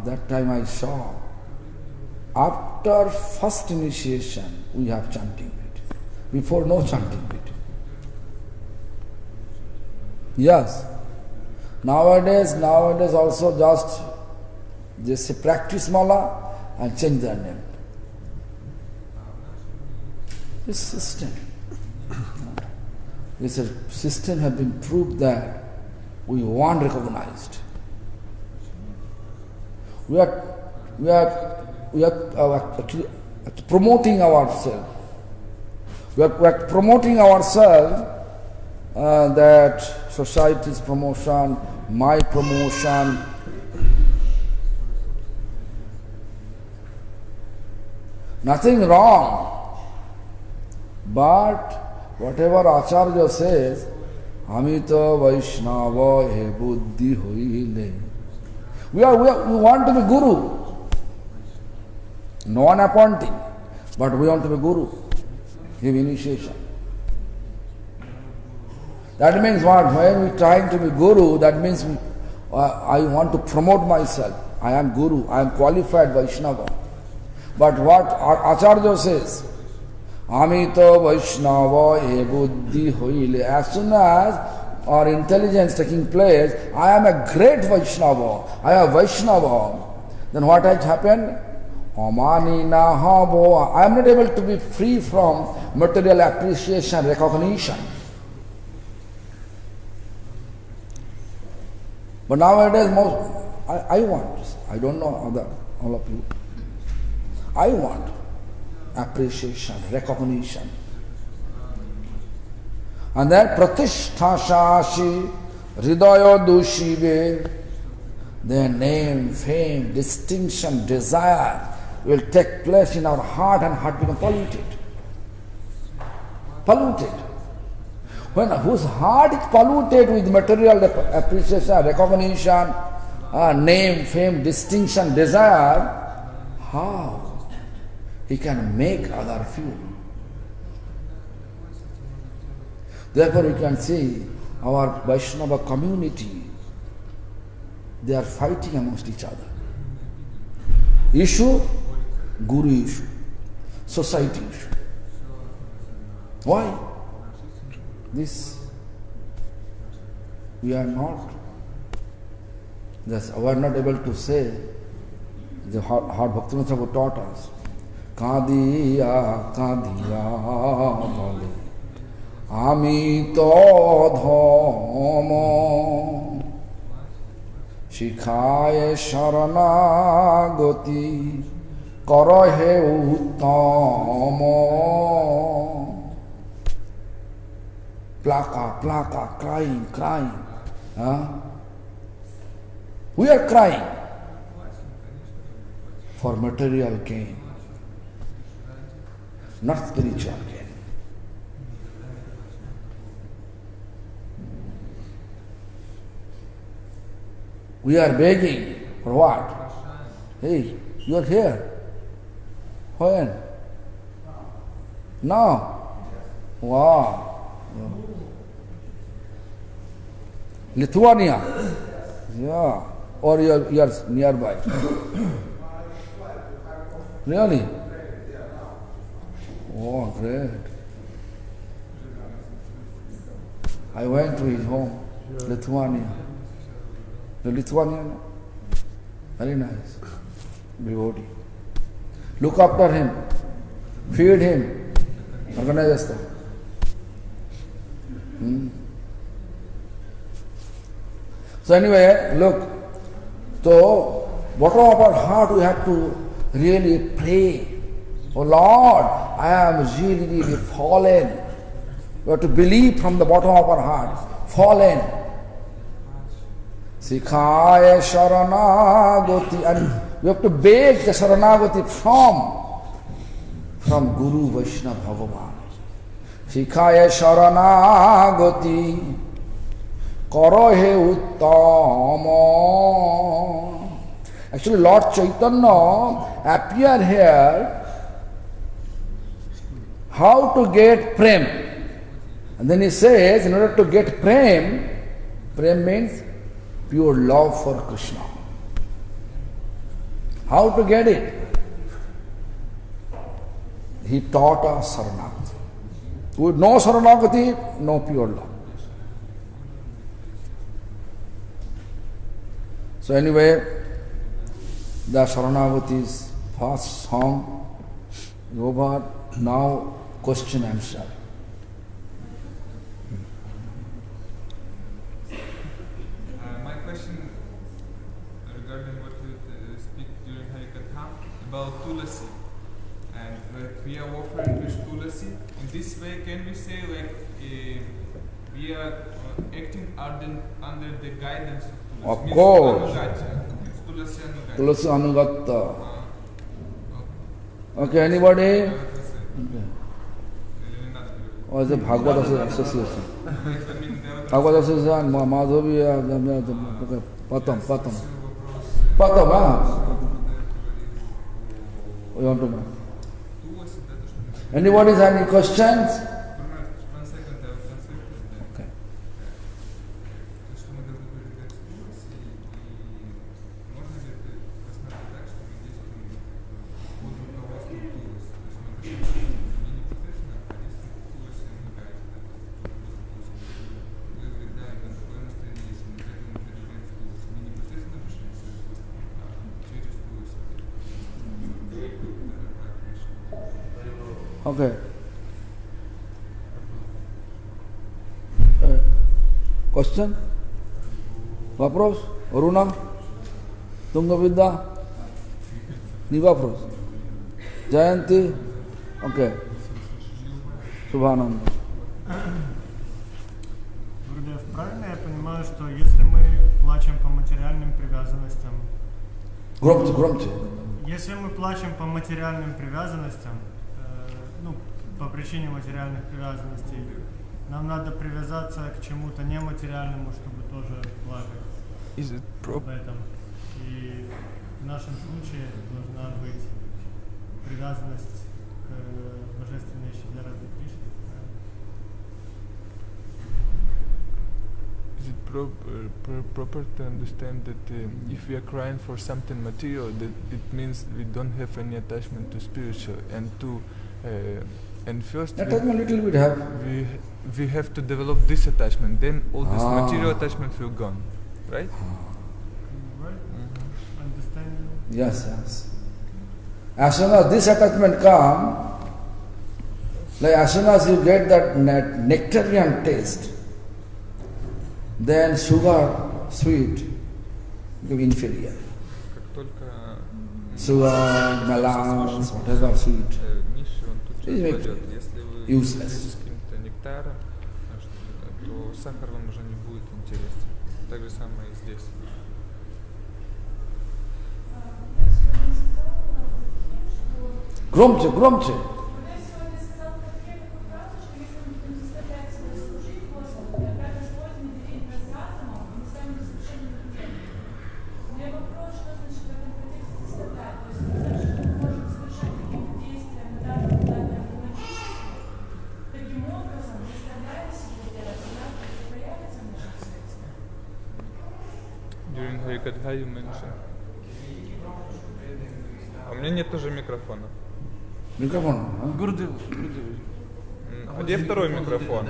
Speaker 3: that time I saw, after first initiation, we have chanting bit. Before, no chanting bit. Yes. Nowadays also just they say practice mala and change their name. This system. This system has been proved that we want recognized. We are actually promoting ourselves. We are promoting ourselves that society's promotion, my promotion, Nothing wrong. But whatever Acharya says, Amita Vaishnava he buddhi hoile. We want to be Guru. No one appointing, but we want to be Guru. Give initiation. That means what? When we trying to be Guru, that means I want to promote myself. I am Guru, I am qualified Vaishnava. But what Acharya says, Amita Vaishnava e buddhi hoile. As soon as our intelligence taking place, I am a great Vaishnava, I am Vaishnava. Then what has happened? Amani nahabo. I am not able to be free from material appreciation, recognition. But nowadays, I want, I don't know all of you, I want appreciation, recognition. And then pratishtha shashi hridaya dushive, their name, fame, distinction, desire will take place in our heart and heart become polluted. Polluted. When whose heart is polluted with material appreciation, recognition, name, fame, distinction, desire, how he can make other feel? Therefore you can see our Vaishnava community, they are fighting amongst each other. Issue, Guru issue, society issue. Why? This, we are not, we are not able to say, the heart Bhaktivinoda Thakur taught us, Kadiya, Kadiya, Bale, Ami to dhomo, Shikhaye Sharana Goti, Karahe Uttamo. Plaka, crying. Huh? We are crying for material gain, not spiritual gain. We are begging for what? Hey, you are here. When? Now? Wow. Lithuania, yeah, or you are nearby. Really? Oh, great. I went to his home, Lithuania. The Lithuanian, very nice, devotee. Look after him, feed him, organize them. So anyway, look, so bottom of our heart we have to really pray. Oh Lord, I am really fallen. We have to believe from the bottom of our heart, fallen. Sikhaya Sharanagati, and we have to beg the Sharanagati from Guru Vaishnava Bhagavan. Sikhaya Sharanagati. Karahe uttama. Actually, Lord Chaitanya appeared here how to get prem. And then he says, in order to get prem means pure love for Krishna. How to get it? He taught us Saranagati. With no Saranagati, no pure love. So anyway, the Saranagati's first song is over. Now question answer.
Speaker 5: My question regarding what you speak during Harikatha about Tulasi, and like we are offering this Tulasi. In this way, can we say like we are acting under the guidance of Tulasi?
Speaker 3: Of course.
Speaker 5: It's Tulasi Anugata.
Speaker 3: Tulasi Anugatta. Okay, anybody?
Speaker 5: Или не надо переводить?
Speaker 3: Or is it Bhagavad Association?
Speaker 5: I mean, there are
Speaker 3: Bhagavad Association, Madhavi, Patam.
Speaker 5: вопросы.
Speaker 3: Patam, ah?
Speaker 5: Гурудев говорил
Speaker 3: You want to know?
Speaker 5: о Туласе, да, то, что мы...
Speaker 3: Anybody has any questions?
Speaker 5: One second, I will translate it.
Speaker 3: Okay.
Speaker 5: То, что мы должны были дать Туласе, и можно ли это рассматривать так, что мы действуем под руководством Туласи? То есть мы решили, не непосредственно, а действуем Туласи вникаете, да, руководство Туласи. Вы говорите, да, именно такое настроение есть, мы поэтому переживаем с Туласи. Мы непосредственно пришли с руководством, а через Туласи.
Speaker 3: Okay. Question? Вопрос? Руна? Тунговидда? Не вопрос. Jayanti? Okay. Subhanallah.
Speaker 6: Гурудев, правильно я понимаю, что если мы плачем по материальным привязанностям,
Speaker 3: Громче.
Speaker 6: если мы плачем по материальным привязанностям, по причине материальных привязанностей, нам надо привязаться к чему-то нематериальному, чтобы тоже плакать об этом. И в нашем случае должна быть привязанность к божественной Шри Кришне.
Speaker 7: Is it proper to understand that if we are crying for something material, that it means we don't have any attachment to spiritual, and first
Speaker 3: Attachment little bit have.
Speaker 7: we have to develop this attachment, then all this material attachment will gone, right?
Speaker 6: Right? Understanding?
Speaker 3: Yes. As soon as this attachment come, like as soon as you get that nectarian taste, then sugar, sweet, become inferior.
Speaker 7: Как только
Speaker 3: Sugar, melons, whatever sweet,
Speaker 7: низший, он тут же
Speaker 3: Is it
Speaker 7: отпадет. Если вы
Speaker 3: useless.
Speaker 7: с каким-то нектаром, то сахар вам уже не будет интересен. Так же самое и здесь.
Speaker 3: Громче.
Speaker 7: During Harikatha you mentioned. А у меня нет тоже микрофона.
Speaker 3: Микрофон.
Speaker 2: Гурудев.
Speaker 7: А где второй микрофон?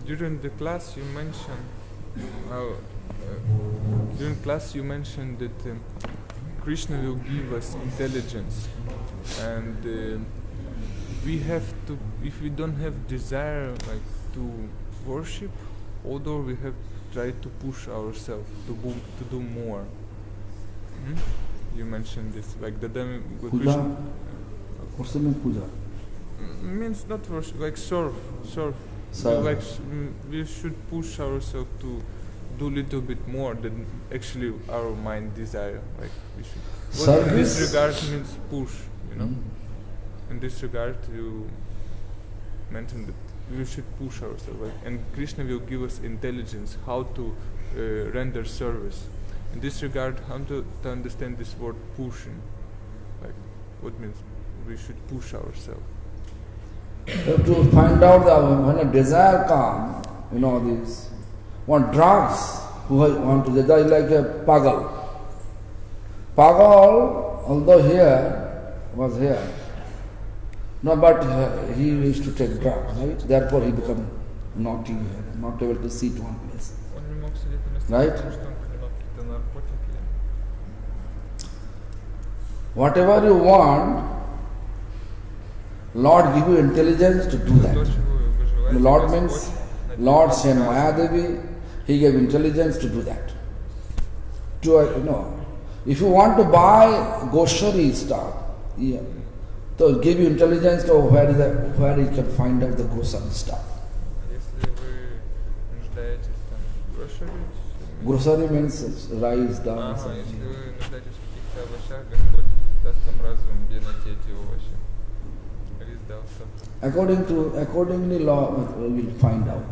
Speaker 7: During the class you mentioned, that Krishna will give us intelligence, and we have to, if we don't have desire like to worship, although we have tried to push ourselves to do more. You mentioned this, like the
Speaker 3: Puja. What's the mean puja?
Speaker 7: means not worship, like serve. Like we should push ourselves to do a little bit more than actually our mind desire. Like we should. What in this regard means push, you know. In this regard, you mentioned that we should push ourselves, like, and Krishna will give us intelligence how to render service. In this regard, how to understand this word pushing, like what means we should push ourselves.
Speaker 3: You have to find out that when a desire comes, this one drugs who want to desire is like a pagal. Pagal, although was here, no, but he used to take drugs, right? Therefore he become naughty, not able to sit one place.
Speaker 7: Он не мог сидеть на месте,
Speaker 3: Right?
Speaker 7: потому что он принимал какие-то наркотики.
Speaker 3: Whatever you want, Lord give you intelligence to do that.
Speaker 7: То, чего вы желаете,
Speaker 3: The Lord
Speaker 7: Господь
Speaker 3: means
Speaker 7: наделит
Speaker 3: Lord
Speaker 7: вас
Speaker 3: sent
Speaker 7: разумом.
Speaker 3: Mayadevi, he gave intelligence to do that. If you want to buy grocery stuff, so give you intelligence to where you can find out the grocery stuff.
Speaker 7: Если вы нуждаетесь там в groceries,
Speaker 3: Grocery means rice, dal,
Speaker 5: Ага,
Speaker 3: something.
Speaker 5: если вы нуждаетесь в каких-то овощах, Господь даст вам разум, где найти эти овощи. Рис дал сам.
Speaker 3: Accordingly, law we will find out.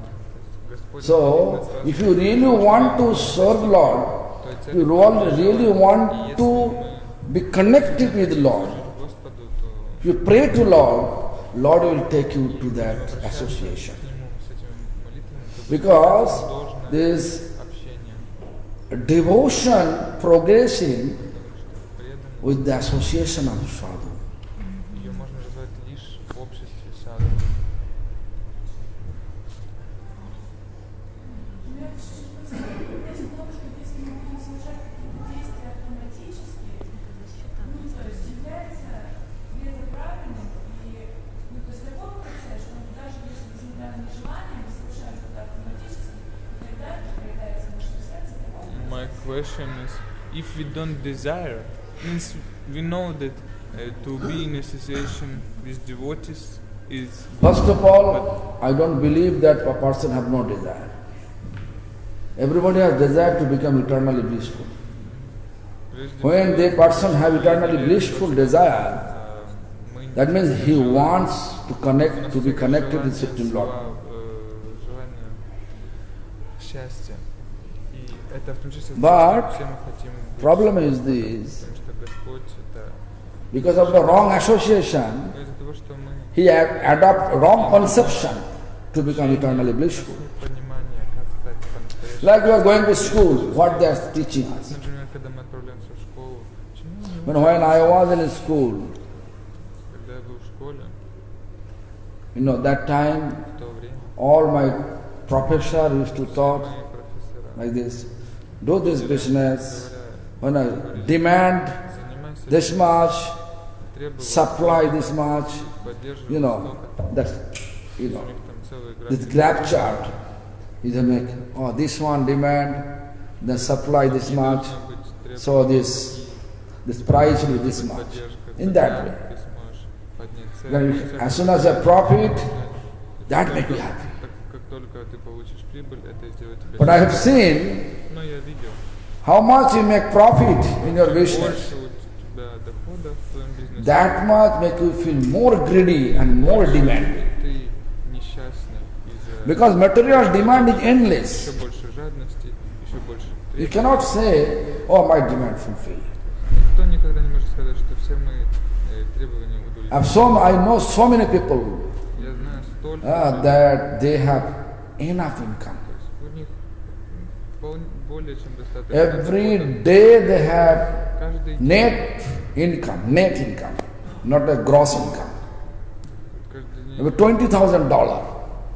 Speaker 5: Господь
Speaker 3: So,
Speaker 5: нас разум.
Speaker 3: if you really want to serve Lord,
Speaker 5: То есть
Speaker 3: you really want to be connected with Lord.
Speaker 5: Господу, то
Speaker 3: If you pray to Lord, Lord will take you to that association.
Speaker 5: к Нему с этими молитвами, то будет
Speaker 3: Because
Speaker 5: должное
Speaker 3: this
Speaker 5: общение.
Speaker 3: devotion progressing
Speaker 5: Потому что преданность,
Speaker 3: with the association of sadhu.
Speaker 5: ее можно развивать лишь в обществе саду. My question is, if we don't desire, means we know that to be in association with devotees is
Speaker 3: First of all, I don't believe that a person have no desire. Everybody has desire to become eternally blissful. When the person have eternally blissful desire, that means he wants to connect, to be connected with Supreme Lord.
Speaker 5: желание счастья. И это в том числе
Speaker 3: But
Speaker 5: все мы хотим быть,
Speaker 3: problem is this,
Speaker 5: потому что Господь это
Speaker 3: because of the wrong association,
Speaker 5: из-за того, что мы
Speaker 3: he adopt wrong conception to become eternally blissful.
Speaker 5: понимание, как стать по-настоящему.
Speaker 3: Like we are going to school, what they are teaching us.
Speaker 5: Например, когда мы отправляемся в школу, почему не
Speaker 3: When I was in school,
Speaker 5: когда я был в школе,
Speaker 3: that time
Speaker 5: в то время
Speaker 3: all my professor used to talk
Speaker 5: мои профессора
Speaker 3: like this, do this business,
Speaker 5: говорят,
Speaker 3: when I demand
Speaker 5: занимайся
Speaker 3: this much,
Speaker 5: требовал,
Speaker 3: supply this much,
Speaker 5: поддерживал столько.
Speaker 3: that's,
Speaker 5: У них там целый
Speaker 3: this
Speaker 5: график.
Speaker 3: graph chart. You make, this one demand, then supply this much,
Speaker 5: Должно быть
Speaker 3: so
Speaker 5: требование,
Speaker 3: this price will be this much.
Speaker 5: поддержка.
Speaker 3: In that way.
Speaker 5: Ты сможешь поднять
Speaker 3: Then
Speaker 5: цену.
Speaker 3: as soon as I profit, that make me happy.
Speaker 5: Как только ты получишь прибыль, это сделает тебя
Speaker 3: But I have
Speaker 5: счастливым.
Speaker 3: seen
Speaker 5: Но я видел,
Speaker 3: how much you make profit in your business.
Speaker 5: больше у тебя дохода в твоем бизнесе,
Speaker 3: That much make you feel more greedy and more demanding.
Speaker 5: ты несчастный из-за
Speaker 3: Because material demand is
Speaker 5: еще
Speaker 3: endless.
Speaker 5: больше жадности, еще больше
Speaker 3: You
Speaker 5: требований.
Speaker 3: cannot say, oh, my demand fulfilled.
Speaker 5: Никто никогда не может сказать, что все мои требования удовлетворены.
Speaker 3: I know so many people
Speaker 5: Я знаю столько людей,
Speaker 3: that they have enough income.
Speaker 5: то есть у них более чем достаточно
Speaker 3: Every
Speaker 5: дохода.
Speaker 3: day they have
Speaker 5: Каждый день,
Speaker 3: net income, not a gross income.
Speaker 5: каждый день
Speaker 3: About $20,000.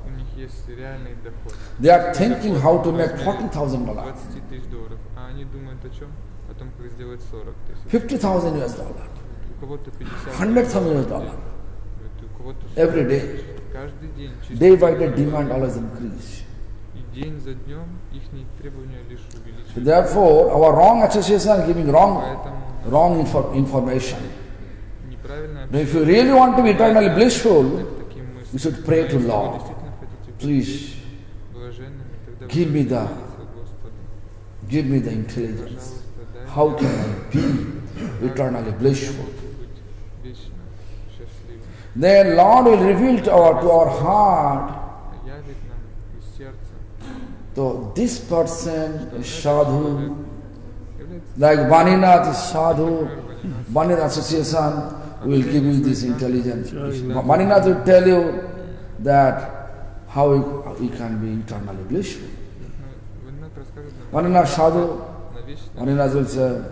Speaker 5: у них есть реальный доход.
Speaker 3: They are thinking how to make $40,000,
Speaker 5: $20 тысяч, а они думают о чем? О том, как сделать 40 тысяч.
Speaker 3: $50,000 US.
Speaker 5: У кого-то 50
Speaker 3: $100,000 US.
Speaker 5: у кого-то 40
Speaker 3: Every day.
Speaker 5: тысяч. Каждый день. чисто
Speaker 3: Day by day
Speaker 5: требования.
Speaker 3: demand always increase.
Speaker 5: И день за днем их требования лишь увеличиваются.
Speaker 3: Therefore, our wrong association giving wrong
Speaker 5: Поэтому
Speaker 3: information.
Speaker 5: неправильное
Speaker 3: If you really want to be eternally blissful,
Speaker 5: таким мыслям.
Speaker 3: you should pray to
Speaker 5: Если вы
Speaker 3: Lord.
Speaker 5: действительно хотите быть
Speaker 3: Please
Speaker 5: блаженными, тогда
Speaker 3: give me
Speaker 5: вы
Speaker 3: the-
Speaker 5: молитесь Господу.
Speaker 3: give me the intelligence.
Speaker 5: Пожалуйста, дай
Speaker 3: How
Speaker 5: мне
Speaker 3: can I be eternally
Speaker 5: я
Speaker 3: blissful?
Speaker 5: могу быть вечно счастливым.
Speaker 3: Then Lord will reveal to our heart,
Speaker 5: Явит нам из сердца.
Speaker 3: so this person is sadhu,
Speaker 5: Является
Speaker 3: like Vaninath is sadhu, Vaninath association will give you this intelligence. Vaninath will tell you that how you can be eternally blissful.
Speaker 5: Винат расскажет нам
Speaker 3: Vaninath sadhu,
Speaker 5: на вечность,
Speaker 3: Vaninath will say,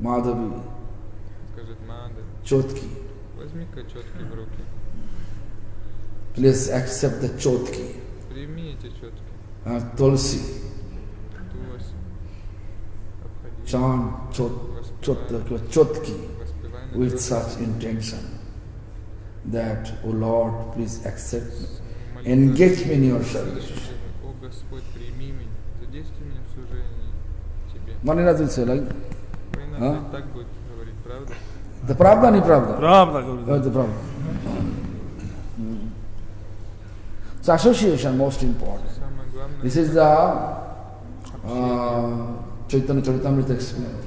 Speaker 3: Madhavi,
Speaker 5: скажет Мада,
Speaker 3: Chotki,
Speaker 5: возьми-ка четки в руки,
Speaker 3: please accept the Chotki.
Speaker 5: прими эти четки,
Speaker 3: Tulsi,
Speaker 5: Туласи, обходи,
Speaker 3: chant Chotki
Speaker 5: воспевай на
Speaker 3: with
Speaker 5: гроб,
Speaker 3: such intention that, O Lord, please accept me.
Speaker 5: молитва
Speaker 3: Engage me in your
Speaker 5: в
Speaker 3: service.
Speaker 5: следующем жизни. О Господь, прими меня, задействуй меня в служении Тебе.
Speaker 3: Vaninath will say like,
Speaker 5: Война так будет говорить, правда?
Speaker 3: the pravda, ni pravda?
Speaker 1: Правда, говорю.
Speaker 3: That's the pravda. So association most important.
Speaker 5: Самое главное,
Speaker 3: This is the Chaitanya Charitamrita explained.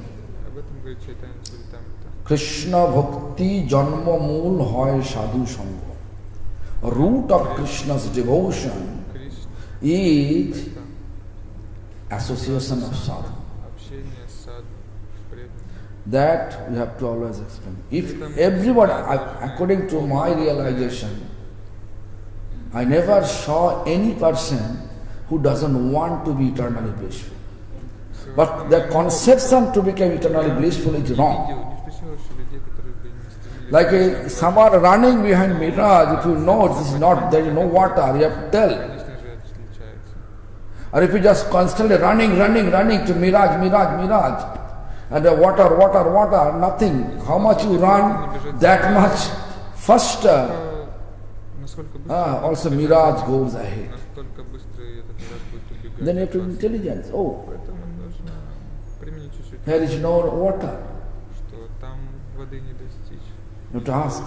Speaker 7: Об этом говорит Чайтанья Чаритамрита.
Speaker 3: Krishna Bhakti Janma Mool Hoy Sadhu Sangha. Root of Krishna's devotion is association of sadhu.
Speaker 7: Общение с саду, с преданным.
Speaker 3: That we have to always explain. If everybody, according to my realization, I never saw any person who doesn't want to be eternally blissful. But the conception to become eternally blissful is wrong. Like someone running behind mirage, if you know this is not, there is no water, you have to tell. Or if you just constantly running to mirage, and the water, nothing. How much you run, that much faster. Also mirage goes ahead. Then you have to be intelligent. Oh, there is no water. You have to ask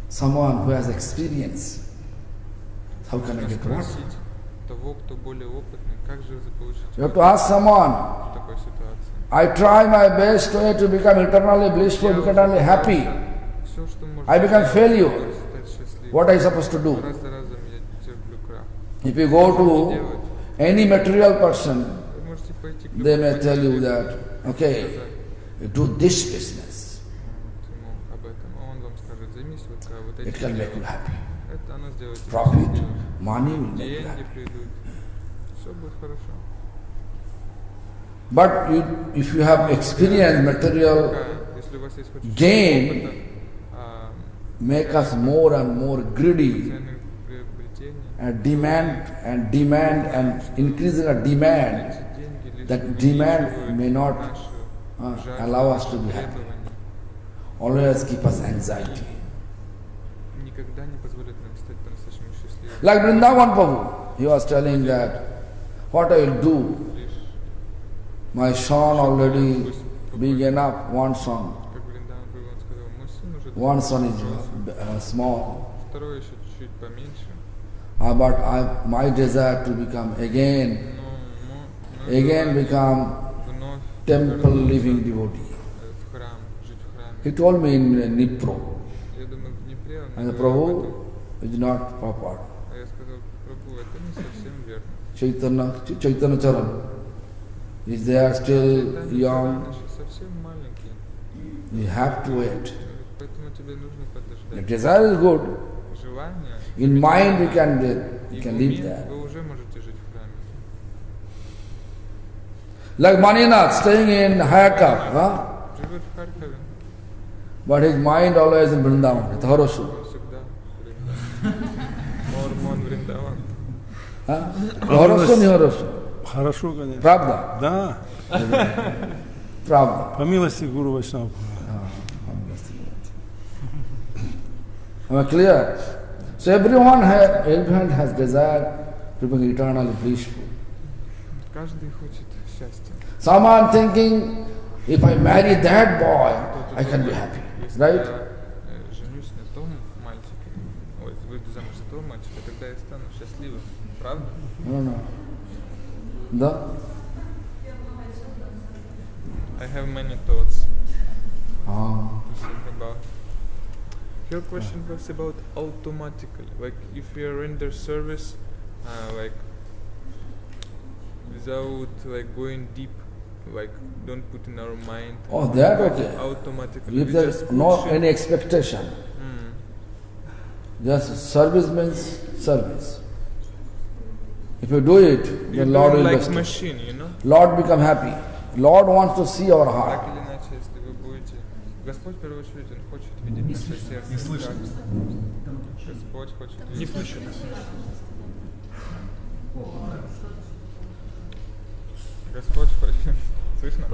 Speaker 3: someone who has experience, how can I get water? You have to ask someone, I try my best to become eternally blissful, eternally happy. I become failure. What are you supposed to do? If you go to any material person, they may tell you that, okay, you do this business. It can make you happy. Profit, money will make you happy. But if you have experienced material gain, make us more and more greedy and demand and increasing a demand, that demand may not allow us to be happy. Always keep us anxiety. Like Vrindavan Prabhu, he was telling that, what I will do, my son already big enough, one son. One son is small. But my desire to become again become temple living devotee. He told me in Nipro. And the Prabhu is not proper. Chaitanya Charan is there still young. You have to wait. The desire is good. In mind we can live there. Like Maninath staying in Harikatha, but his mind always in Vrindavan, it's Haroshu. Хорошо, не хорошо?
Speaker 1: Хорошо, конечно.
Speaker 3: Правда?
Speaker 1: Да.
Speaker 3: Правда.
Speaker 1: По милости Гуру Вайшнава.
Speaker 3: Am I clear? So everyone has desire to be eternally blissful. Someone thinking, if I marry that boy, I can be happy. Right? No. Да?
Speaker 7: I have many thoughts to think about. Your question was about automatically, like if you render service, like without like going deep, like don't put in our mind.
Speaker 3: Oh, that okay.
Speaker 7: Automatically.
Speaker 3: If there is no any expectation, just service means service. If you do it, then Lord will
Speaker 7: like
Speaker 3: bless
Speaker 7: machine, you know.
Speaker 3: Lord become happy. Lord wants to see our heart.
Speaker 7: Так или иначе, если вы будете, Господь в первую очередь Он хочет видеть наше сердце. Не слышно. Господь хочет видеть. Не слышно. Господь хочет. Слышно?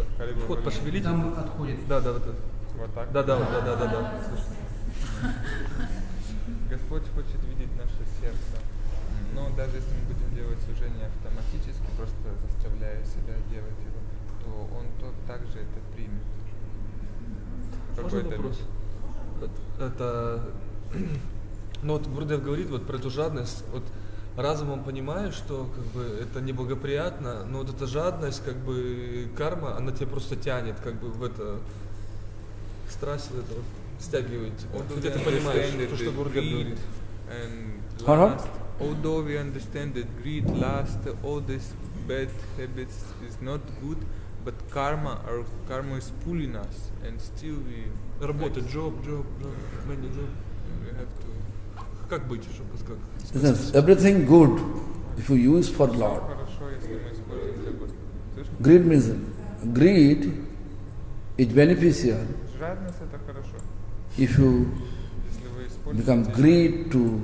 Speaker 8: Вход пошевелите. Там отходит. Да, вот это.
Speaker 7: Вот так?
Speaker 8: Да. Слышно.
Speaker 7: Господь хочет видеть наше сердце. Но даже если мы будем делать служение автоматически, просто заставляя себя делать его, то Он также это примет.
Speaker 8: Можно вопрос? Это, ну вот Гурудев говорит вот про эту жадность. Вот разумом понимаешь, что как бы это неблагоприятно, но вот эта жадность, как бы карма, она тебя просто тянет, как бы в это страсть вот это вот стягивает тебя. Где ты понимаешь, то, что Гурудев говорит.
Speaker 7: Although we understand that greed, lust, all these bad habits is not good, but our karma is pulling us, and still we
Speaker 8: Работать, job, many job.
Speaker 7: we have to.
Speaker 8: Как быть, чтобы как?
Speaker 3: Yes, everything good if you use for Lord.
Speaker 7: Хорошо, если мы используем для Господа.
Speaker 3: Greed means is beneficial
Speaker 7: Жадность это хорошо.
Speaker 3: if you
Speaker 7: Если вы используете
Speaker 3: become greed to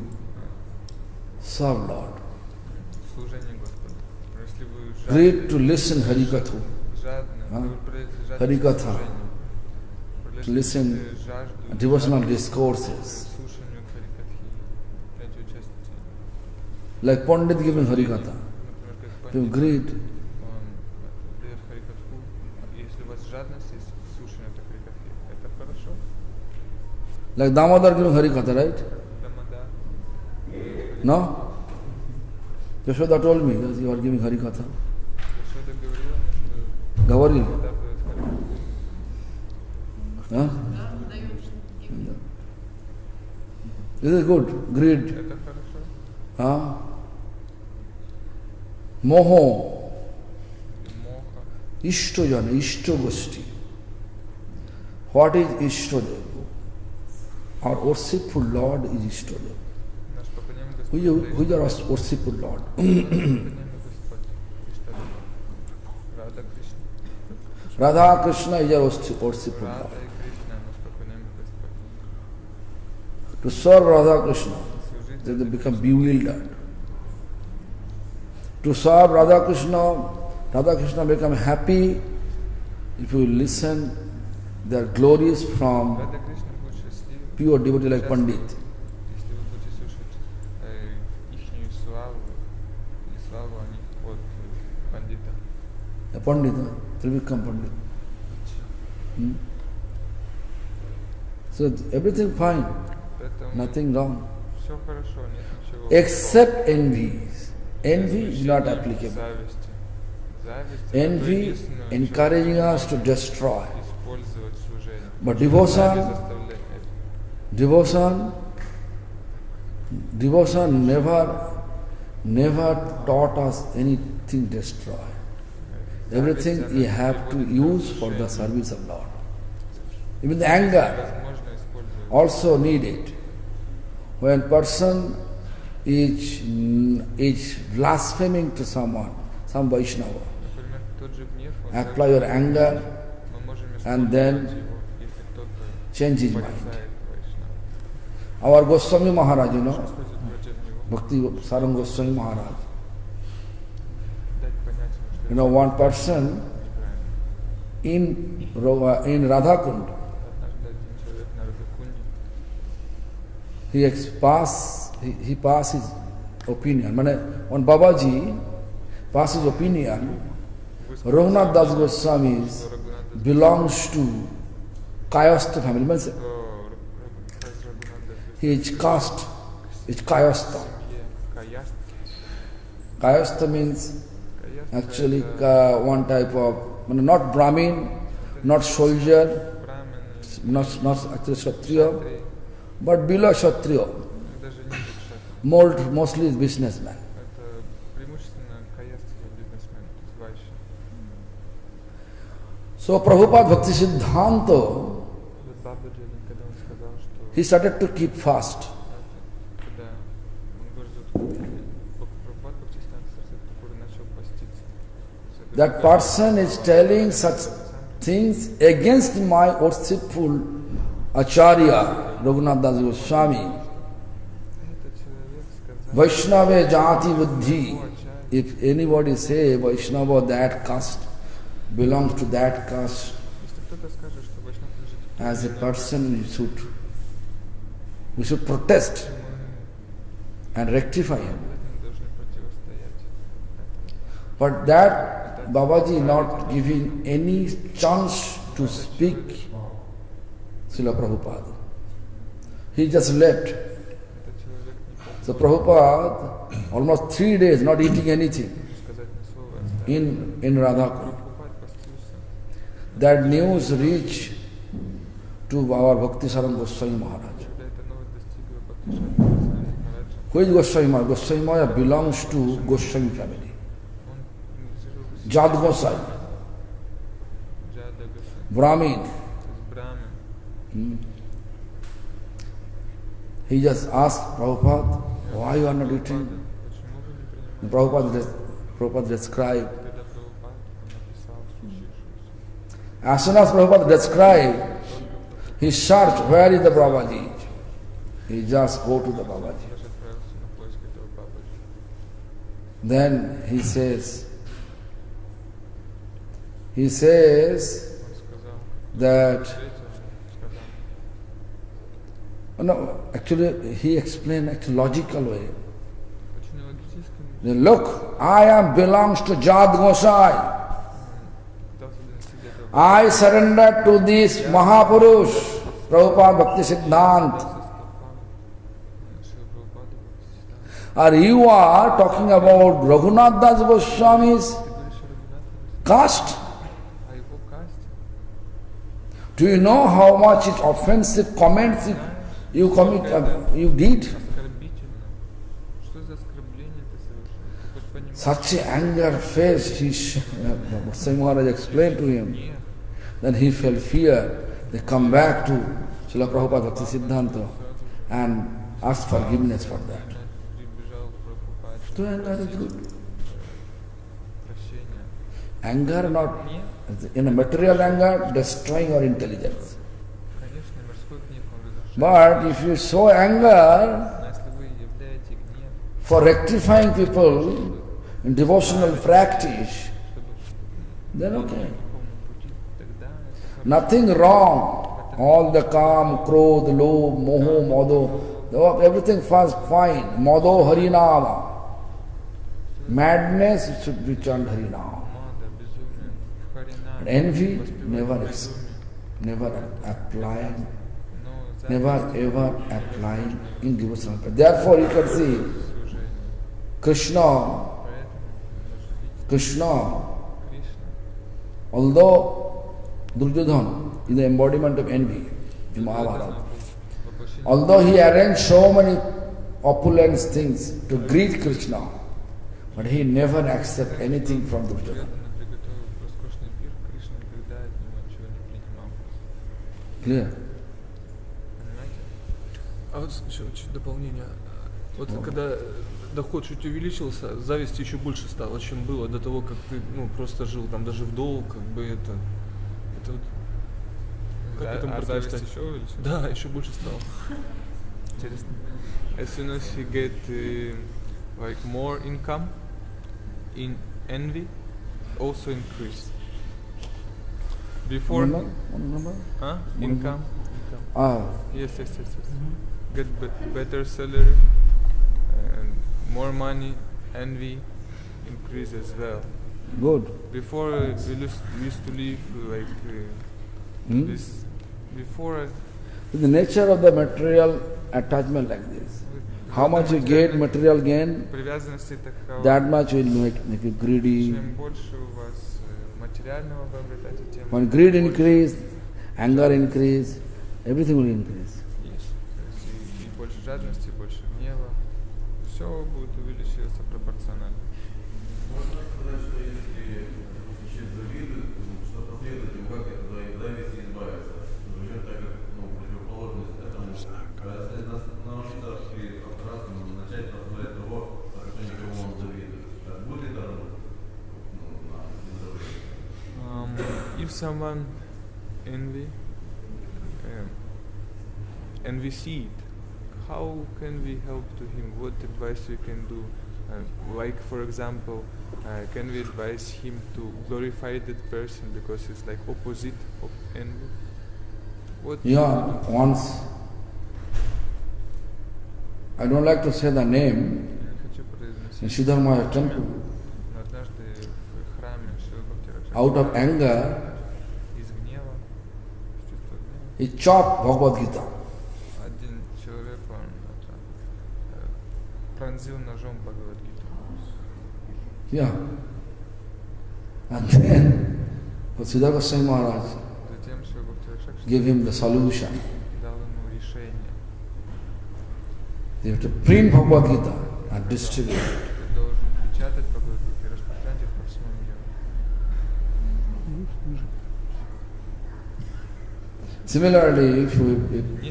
Speaker 3: serve Lord.
Speaker 7: служение Господу. Но если вы
Speaker 3: Greed to listen Harikatha,
Speaker 7: жадны,
Speaker 3: А?
Speaker 7: вы жадны
Speaker 3: Harikatha,
Speaker 7: служению,
Speaker 3: to listen
Speaker 7: жажду
Speaker 3: devotional discourses,
Speaker 7: слушанию Харикатхи, принять участие.
Speaker 3: like Pandit giving Harikatha.
Speaker 7: Например, как
Speaker 3: If you
Speaker 7: Пандит,
Speaker 3: greed,
Speaker 7: он дает Харикатху. Если у вас жадность есть слушание этой Харикатхи, это хорошо.
Speaker 3: like Damodar giving Harikatha, right?
Speaker 7: Дамада.
Speaker 3: No? Yashoda told me that you are giving Harikatha.
Speaker 7: Yashoda говорила мне, что
Speaker 3: Говорили.
Speaker 7: Дамада дает Харикатху.
Speaker 3: Huh? This is good. Greed.
Speaker 7: Это хорошо.
Speaker 3: Huh? Moho.
Speaker 7: Моха.
Speaker 3: Ishtojana, Ishtogosti. What is Ishtodev? Our worshipful Lord is Ishtodev.
Speaker 7: Наш поклоняемый Господь.
Speaker 3: Who is our worshipful Lord?
Speaker 7: Поклоняемый Господь. Иштадев. Рада Кришна.
Speaker 3: Radha Krishna is our worshipful
Speaker 7: Рада
Speaker 3: Lord.
Speaker 7: и Кришна, наш поклоняемый Господь.
Speaker 3: To serve Radha Krishna,
Speaker 7: Служить
Speaker 3: they become bewildered. To serve Radha Krishna become happy if you listen their glories from
Speaker 7: Рада Кришна будет счастлив.
Speaker 3: pure devotee like Pandit.
Speaker 7: Если вы будете слушать ихнюю славу, или славу о них от пандита.
Speaker 3: A Pandit, will become Pandit. So everything fine,
Speaker 7: Поэтому
Speaker 3: nothing wrong.
Speaker 7: все хорошо, нет ничего.
Speaker 3: Except envy. Envy is not applicable.
Speaker 7: Зависти. Зависть это
Speaker 3: Envy
Speaker 7: единственное,
Speaker 3: encouraging
Speaker 7: что
Speaker 3: us to destroy.
Speaker 7: использовать служение.
Speaker 3: But
Speaker 7: Зависть
Speaker 3: devotion,
Speaker 7: заставляет.
Speaker 3: devotion never taught us anything destroy. Everything we have to use for the service of Lord. Even the anger
Speaker 7: Возможно использовать.
Speaker 3: also need it. When person is blaspheming to someone, some Vaishnava,
Speaker 7: Например, тот же гнев, он
Speaker 3: apply your anger
Speaker 7: мы можем
Speaker 3: and then
Speaker 7: использовать его, если кто-то
Speaker 3: change his mind.
Speaker 7: порицает Вайшнава.
Speaker 3: Our Goswami Maharaj, you know,
Speaker 7: Использовать против него,
Speaker 3: Bhakti Sarang Goswami Maharaj.
Speaker 7: дать понять ему, что
Speaker 3: You know, one person
Speaker 7: неправильно.
Speaker 3: in Radhakund,
Speaker 7: Однажды один человек на Радхакунде
Speaker 3: he passed his opinion. When Babaji passed his opinion, Raghunath Das Goswami belongs to Kayastha family. Means his caste is Kayastha. Kayastha means actually one type of, not Brahmin, not soldier, not actually Kshatriya, but below Kshatriya.
Speaker 7: даже не дикша.
Speaker 3: Mostly is businessman.
Speaker 7: Это преимущественно каястский бизнесмен, Вайши.
Speaker 3: So Prabhupada Bhakti Siddhanta,
Speaker 7: Вот Бабаджи, когда он сказал, что
Speaker 3: he started to keep fast.
Speaker 7: когда он говорит, вот Прабхупад Бхактисиданта Сарасвати Такур начал поститься.
Speaker 3: That person is telling such things against my worshipful Acharya, Raghunath Das Goswami.
Speaker 7: Этот человек сказал,
Speaker 3: Vaishnava Jati Buddhi. If anybody say Vaishnava that caste belongs to that caste,
Speaker 7: если кто-то скажет, что Вайшнав лежит
Speaker 3: as a person we should protest and rectify him.
Speaker 7: мы должны противостоять этому.
Speaker 3: But that Babaji not giving any chance to speak Srila Prabhupada. He just left.
Speaker 7: Этот человек не
Speaker 3: So Prabhupada, almost 3 days not eating anything in Radhakund. That news reached to our Bhakti Saran Goswami Maharaj. Who is Goswami Maharaj? Goswami Maharaj belongs to Goswami family. Jad Gosai, Brahmin. He just asked Prabhupada, why you are not eating? Prabhupada described. As soon as Prabhupada described, he searched, where is the Babaji? He just go to the Babaji. Then he says that, no, actually he explained in a logical way. Look, I am belongs to Jad Gosai. I surrender to this Mahapurush, Prabhupada Bhakti Siddhant. Or you are talking about Raghunath Das Goswami's caste? Do you know how much it offensive comments you did? Such a anger face, Goswami Maharaj explained to him. Then he felt fear. They come back to Srila Prabhupada Bhakti Siddhanta and ask forgiveness for that. So anger is good. Anger not in a material anger, destroying your intelligence. But if you show anger for rectifying people in devotional practice, then okay. Nothing wrong. All the kam, krodh, lobh, moho, modo, everything was fine. Modo harinama. Madness should be turned harinama. Envy, never applying, never ever applying in devotional practice. Therefore you can see Krishna, although Duryodhana is the embodiment of envy in Mahabharata, although he arranged so many opulent things to greet Krishna, but he never accepted anything from Duryodhana. Clear?
Speaker 8: А вот еще чуть дополнение. Вот когда доход чуть увеличился, зависти еще больше стало, чем было до того, как ты просто жил там даже в долг, как бы это вот, как этому противостоять?
Speaker 5: Еще увеличилась?
Speaker 8: Да, еще больше стало.
Speaker 5: Интересно. As soon as you get like more income, in envy also increase. Before income. Yes. Get better salary and more money, envy increase as well.
Speaker 3: Good.
Speaker 5: Before we used to live like this. Before
Speaker 3: The nature of the material attachment like this. How much you get material gain, that much will make you greedy. When greed increase, anger increase, everything will increase.
Speaker 5: И больше жадности, больше гнева. Все будет увеличиваться пропорционально. If someone envy and we see it, how can we help to him? What advice we can do? Like for example, can we advise him to glorify that person because it's like opposite of envy?
Speaker 3: Once, I don't like to say the name, in Siddharmaya temple, out of anger, he chopped Bhagavad Gita.
Speaker 7: пронзил ножом Бхагавад-гиту.
Speaker 3: Yeah. And then, Srila Goswami Maharaj
Speaker 7: Затем Шрила Бхактивinoda
Speaker 3: gave him the solution.
Speaker 7: дал ему решение.
Speaker 3: You have to print Bhagavad Gita and distribute it.
Speaker 7: Ты должен печатать Бхагавад-гиту и распространять их по всему миру.
Speaker 3: Similarly,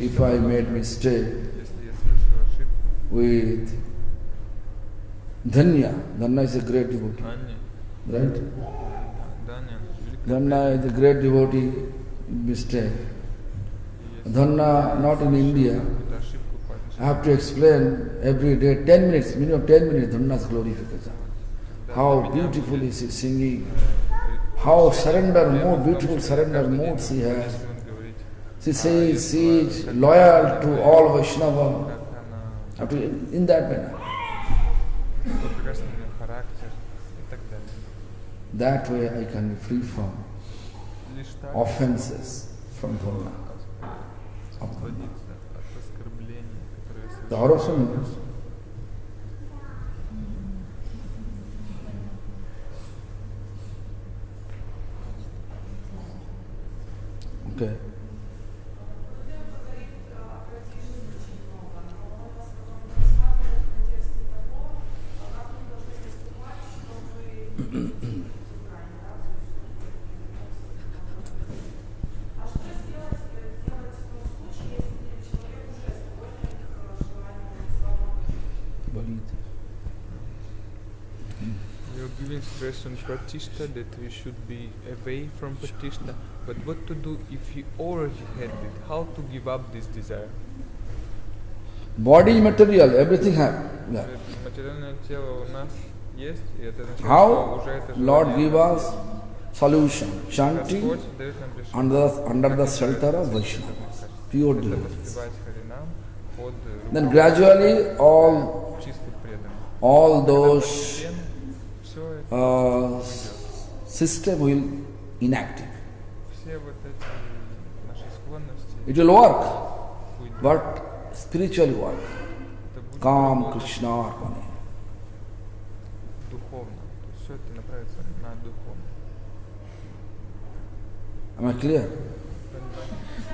Speaker 3: if I made mistake
Speaker 7: Если я совершил ошибку,
Speaker 3: with Dhanya is a great devotee, right? Dhanya is a great devotee, mistake. Dhanya, not in India. I have to explain every day, 10 minutes, minimum 10 minutes, Dhanya's glorification. How beautiful is he singing, how surrender mode, beautiful surrender mode she has. She says she is loyal to all Vaishnava, up to in that manner. That way I can be free from offenses from Dharma. The Horosam. Okay.
Speaker 7: You're giving stress on Pratishta, that we should be away from Pratishta, but what to do if you already had it? How to give up this desire?
Speaker 3: Body material, everything have. Yeah.
Speaker 7: Материальное тело у нас есть, и это означает, что
Speaker 3: How
Speaker 7: уже это
Speaker 3: Lord
Speaker 7: желание
Speaker 3: give us solution? Chanting
Speaker 7: Господь дает нам решение.
Speaker 3: under the shelter of Vaishnava, pure
Speaker 7: Это
Speaker 3: devotees.
Speaker 7: воспевать Харинам под
Speaker 3: Then gradually
Speaker 7: чистых преданных.
Speaker 3: all those
Speaker 7: Все это
Speaker 3: system will inactive.
Speaker 7: все вот эти наши склонности
Speaker 3: It will work,
Speaker 7: уйдут.
Speaker 3: but spiritually work.
Speaker 7: Это будет
Speaker 3: Kam
Speaker 7: работать
Speaker 3: Krishna Arpane.
Speaker 7: духовно. То есть все это направится на духовно.
Speaker 3: Am I clear?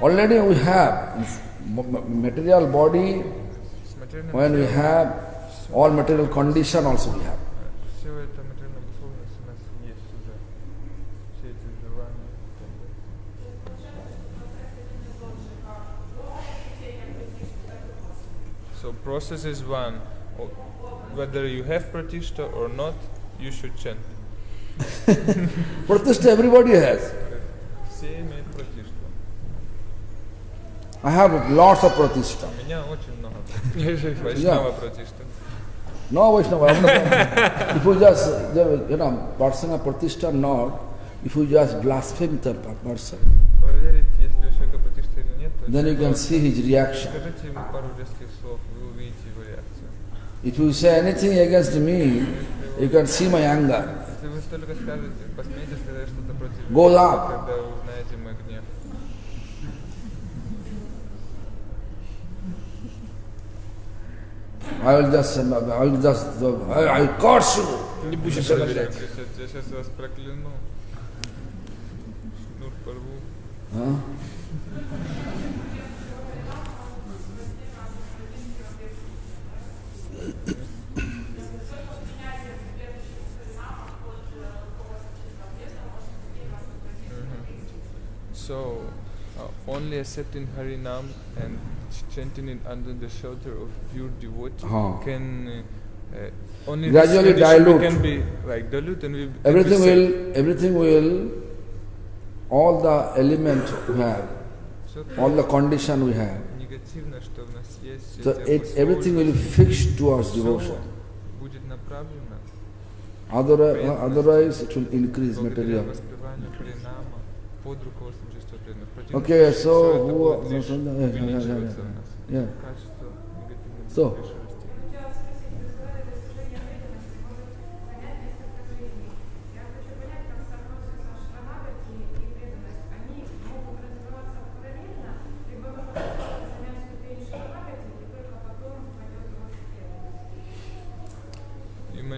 Speaker 3: Already we have material body,
Speaker 7: С материальным
Speaker 3: when we
Speaker 7: телом
Speaker 3: have all material condition also we have.
Speaker 7: все это материальная духовность у нас есть уже. Все эти желания. So process is one. Whether you have pratishtha or not, you should chant.
Speaker 3: Pratishtha everybody has.
Speaker 7: Все имеют pratishtha.
Speaker 3: I have lots of pratishtha.
Speaker 7: У меня очень много. Вайшнава pratishtha.
Speaker 3: No Vaishnava. If you just, personal pratishtha not, if you just blaspheme the person,
Speaker 7: Проверить, если у человека pratishtha или нет, то
Speaker 3: then you can see his reaction.
Speaker 7: скажите ему пару резких слов, вы увидите его реакцию.
Speaker 3: If you say anything against me, you can see my anger.
Speaker 7: Если вы только скажете, посмеете сказать что-то против
Speaker 3: Goes
Speaker 7: меня,
Speaker 3: up.
Speaker 7: когда вы узнаете мой гнев.
Speaker 3: I curse you.
Speaker 8: Не будешь
Speaker 7: Я
Speaker 8: проверять.
Speaker 7: сейчас вас прокляну. Шнур порву.
Speaker 3: Huh?
Speaker 7: So, only accepting Harinam and chanting it under the shelter of pure devotee can only
Speaker 3: Gradually
Speaker 7: this
Speaker 3: dilute.
Speaker 7: can be like dilute and we
Speaker 3: Everything will, all the element we have, all the condition we have,
Speaker 7: негативно, что у нас есть,
Speaker 3: so everything will be fixed towards devotion.
Speaker 7: будет направлено
Speaker 3: Otherwise it will increase
Speaker 7: благодаря
Speaker 3: material.
Speaker 7: воспеванию Харинама под руководством чувства преданных. В противном
Speaker 3: Okay,
Speaker 7: случае
Speaker 3: so
Speaker 7: всё это
Speaker 3: who-
Speaker 7: будет лишь увеличиваться у нас.
Speaker 3: Yeah.
Speaker 7: Качество негативного
Speaker 3: So.
Speaker 7: будет лишь расти.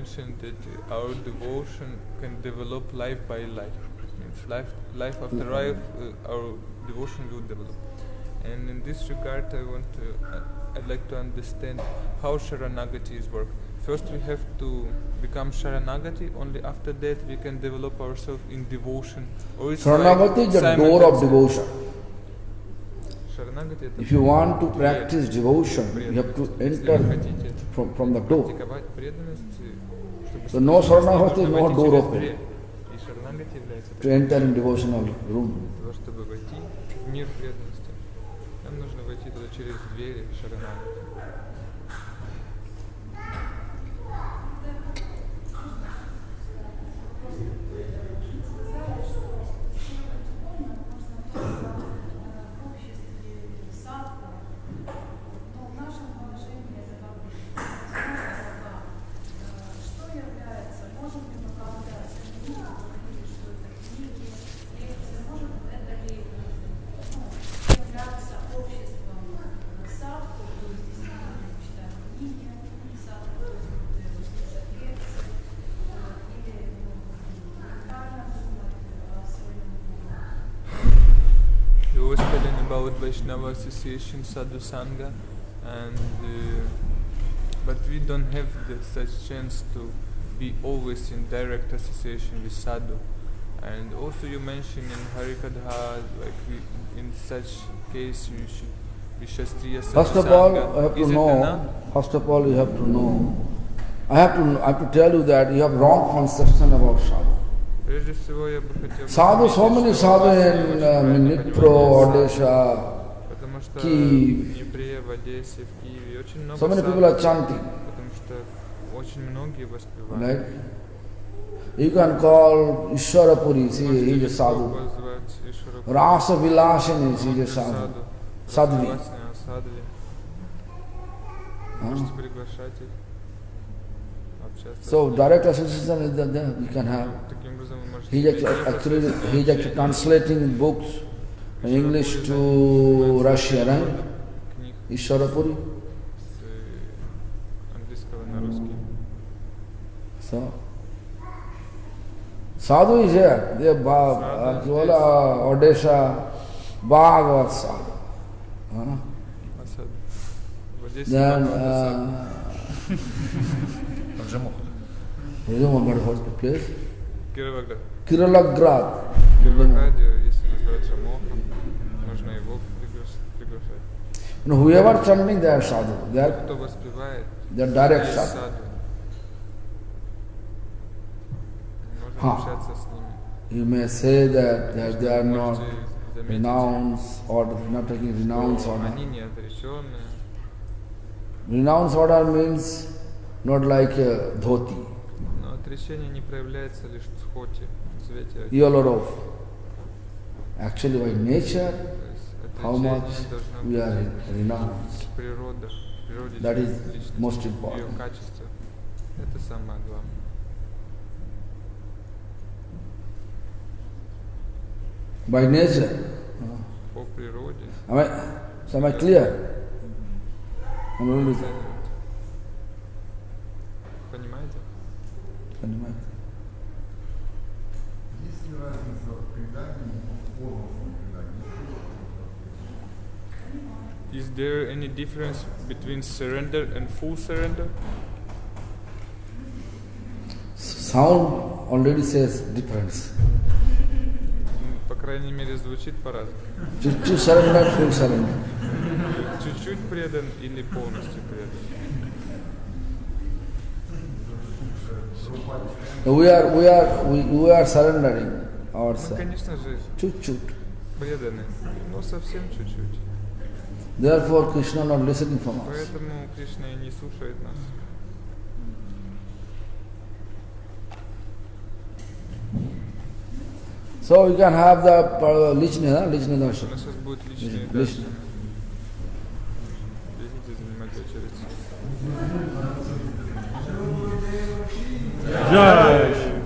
Speaker 7: mentioned that our devotion can develop life by life. Means life after life, our devotion will develop. And in this regard, I'd like to understand how Sharanagati is work. First, we have to become Sharanagati. Only after that, we can develop ourselves in devotion. Or it's
Speaker 3: Sharanagati is the door of devotion. If you want to practice devotion, you have to enter from the door. So no Sharanagati, no door open to enter in devotional room.
Speaker 7: Нам нужно войти туда через двери Шаранагати. Vaishnava association, sadhu sangha, and but we don't have such chance to be always in direct association with sadhu. And also you mentioned in Harikatha, like in such case you should be Shastriya sadhu
Speaker 3: First of all, I have to know. First of all, you have to know. I have to tell you that you have wrong conception about sadhu. Sadhu, so many sadhu in Nipro, Odisha, Kyiv. So many people are chanting. Right? You can call Ishwarapuri, he is a sadhu. Rasa Vilasini, he is a sadhu. Sadhvi. So direct association is there, you can have. He is actually translating in books from English to Russian, right? Ishwarapuri. So, sadhu is here. They are Odisha, Bhagavat sadhu. Then, what's the place? Kiralagrad. Whoever chanting, they are sadhu. They are direct sadhu. You may say that they are not renounced or not taking renounced order. Renounced order means not like a dhoti. Yellow robe. Actually, by nature, how much we are renounced. That is most important. By nature. Am I clear?
Speaker 7: Is there any difference between surrender and full surrender?
Speaker 3: Sound already says difference.
Speaker 7: По крайней мере, звучит по-разному.
Speaker 3: Чуть-чуть surrender, full surrender.
Speaker 7: Чуть-чуть предан или полностью предан?
Speaker 3: We are surrendering ourselves.
Speaker 7: Конечно же,
Speaker 3: Чуть-чуть.
Speaker 7: преданы, но совсем чуть-чуть.
Speaker 3: Therefore, Krishna not listening from us.
Speaker 7: Поэтому Кришна и не слушает нас.
Speaker 3: So we can have the lichni darshan.
Speaker 7: У нас сейчас будет личный даршан. Идите занимать очередь.
Speaker 6: Jai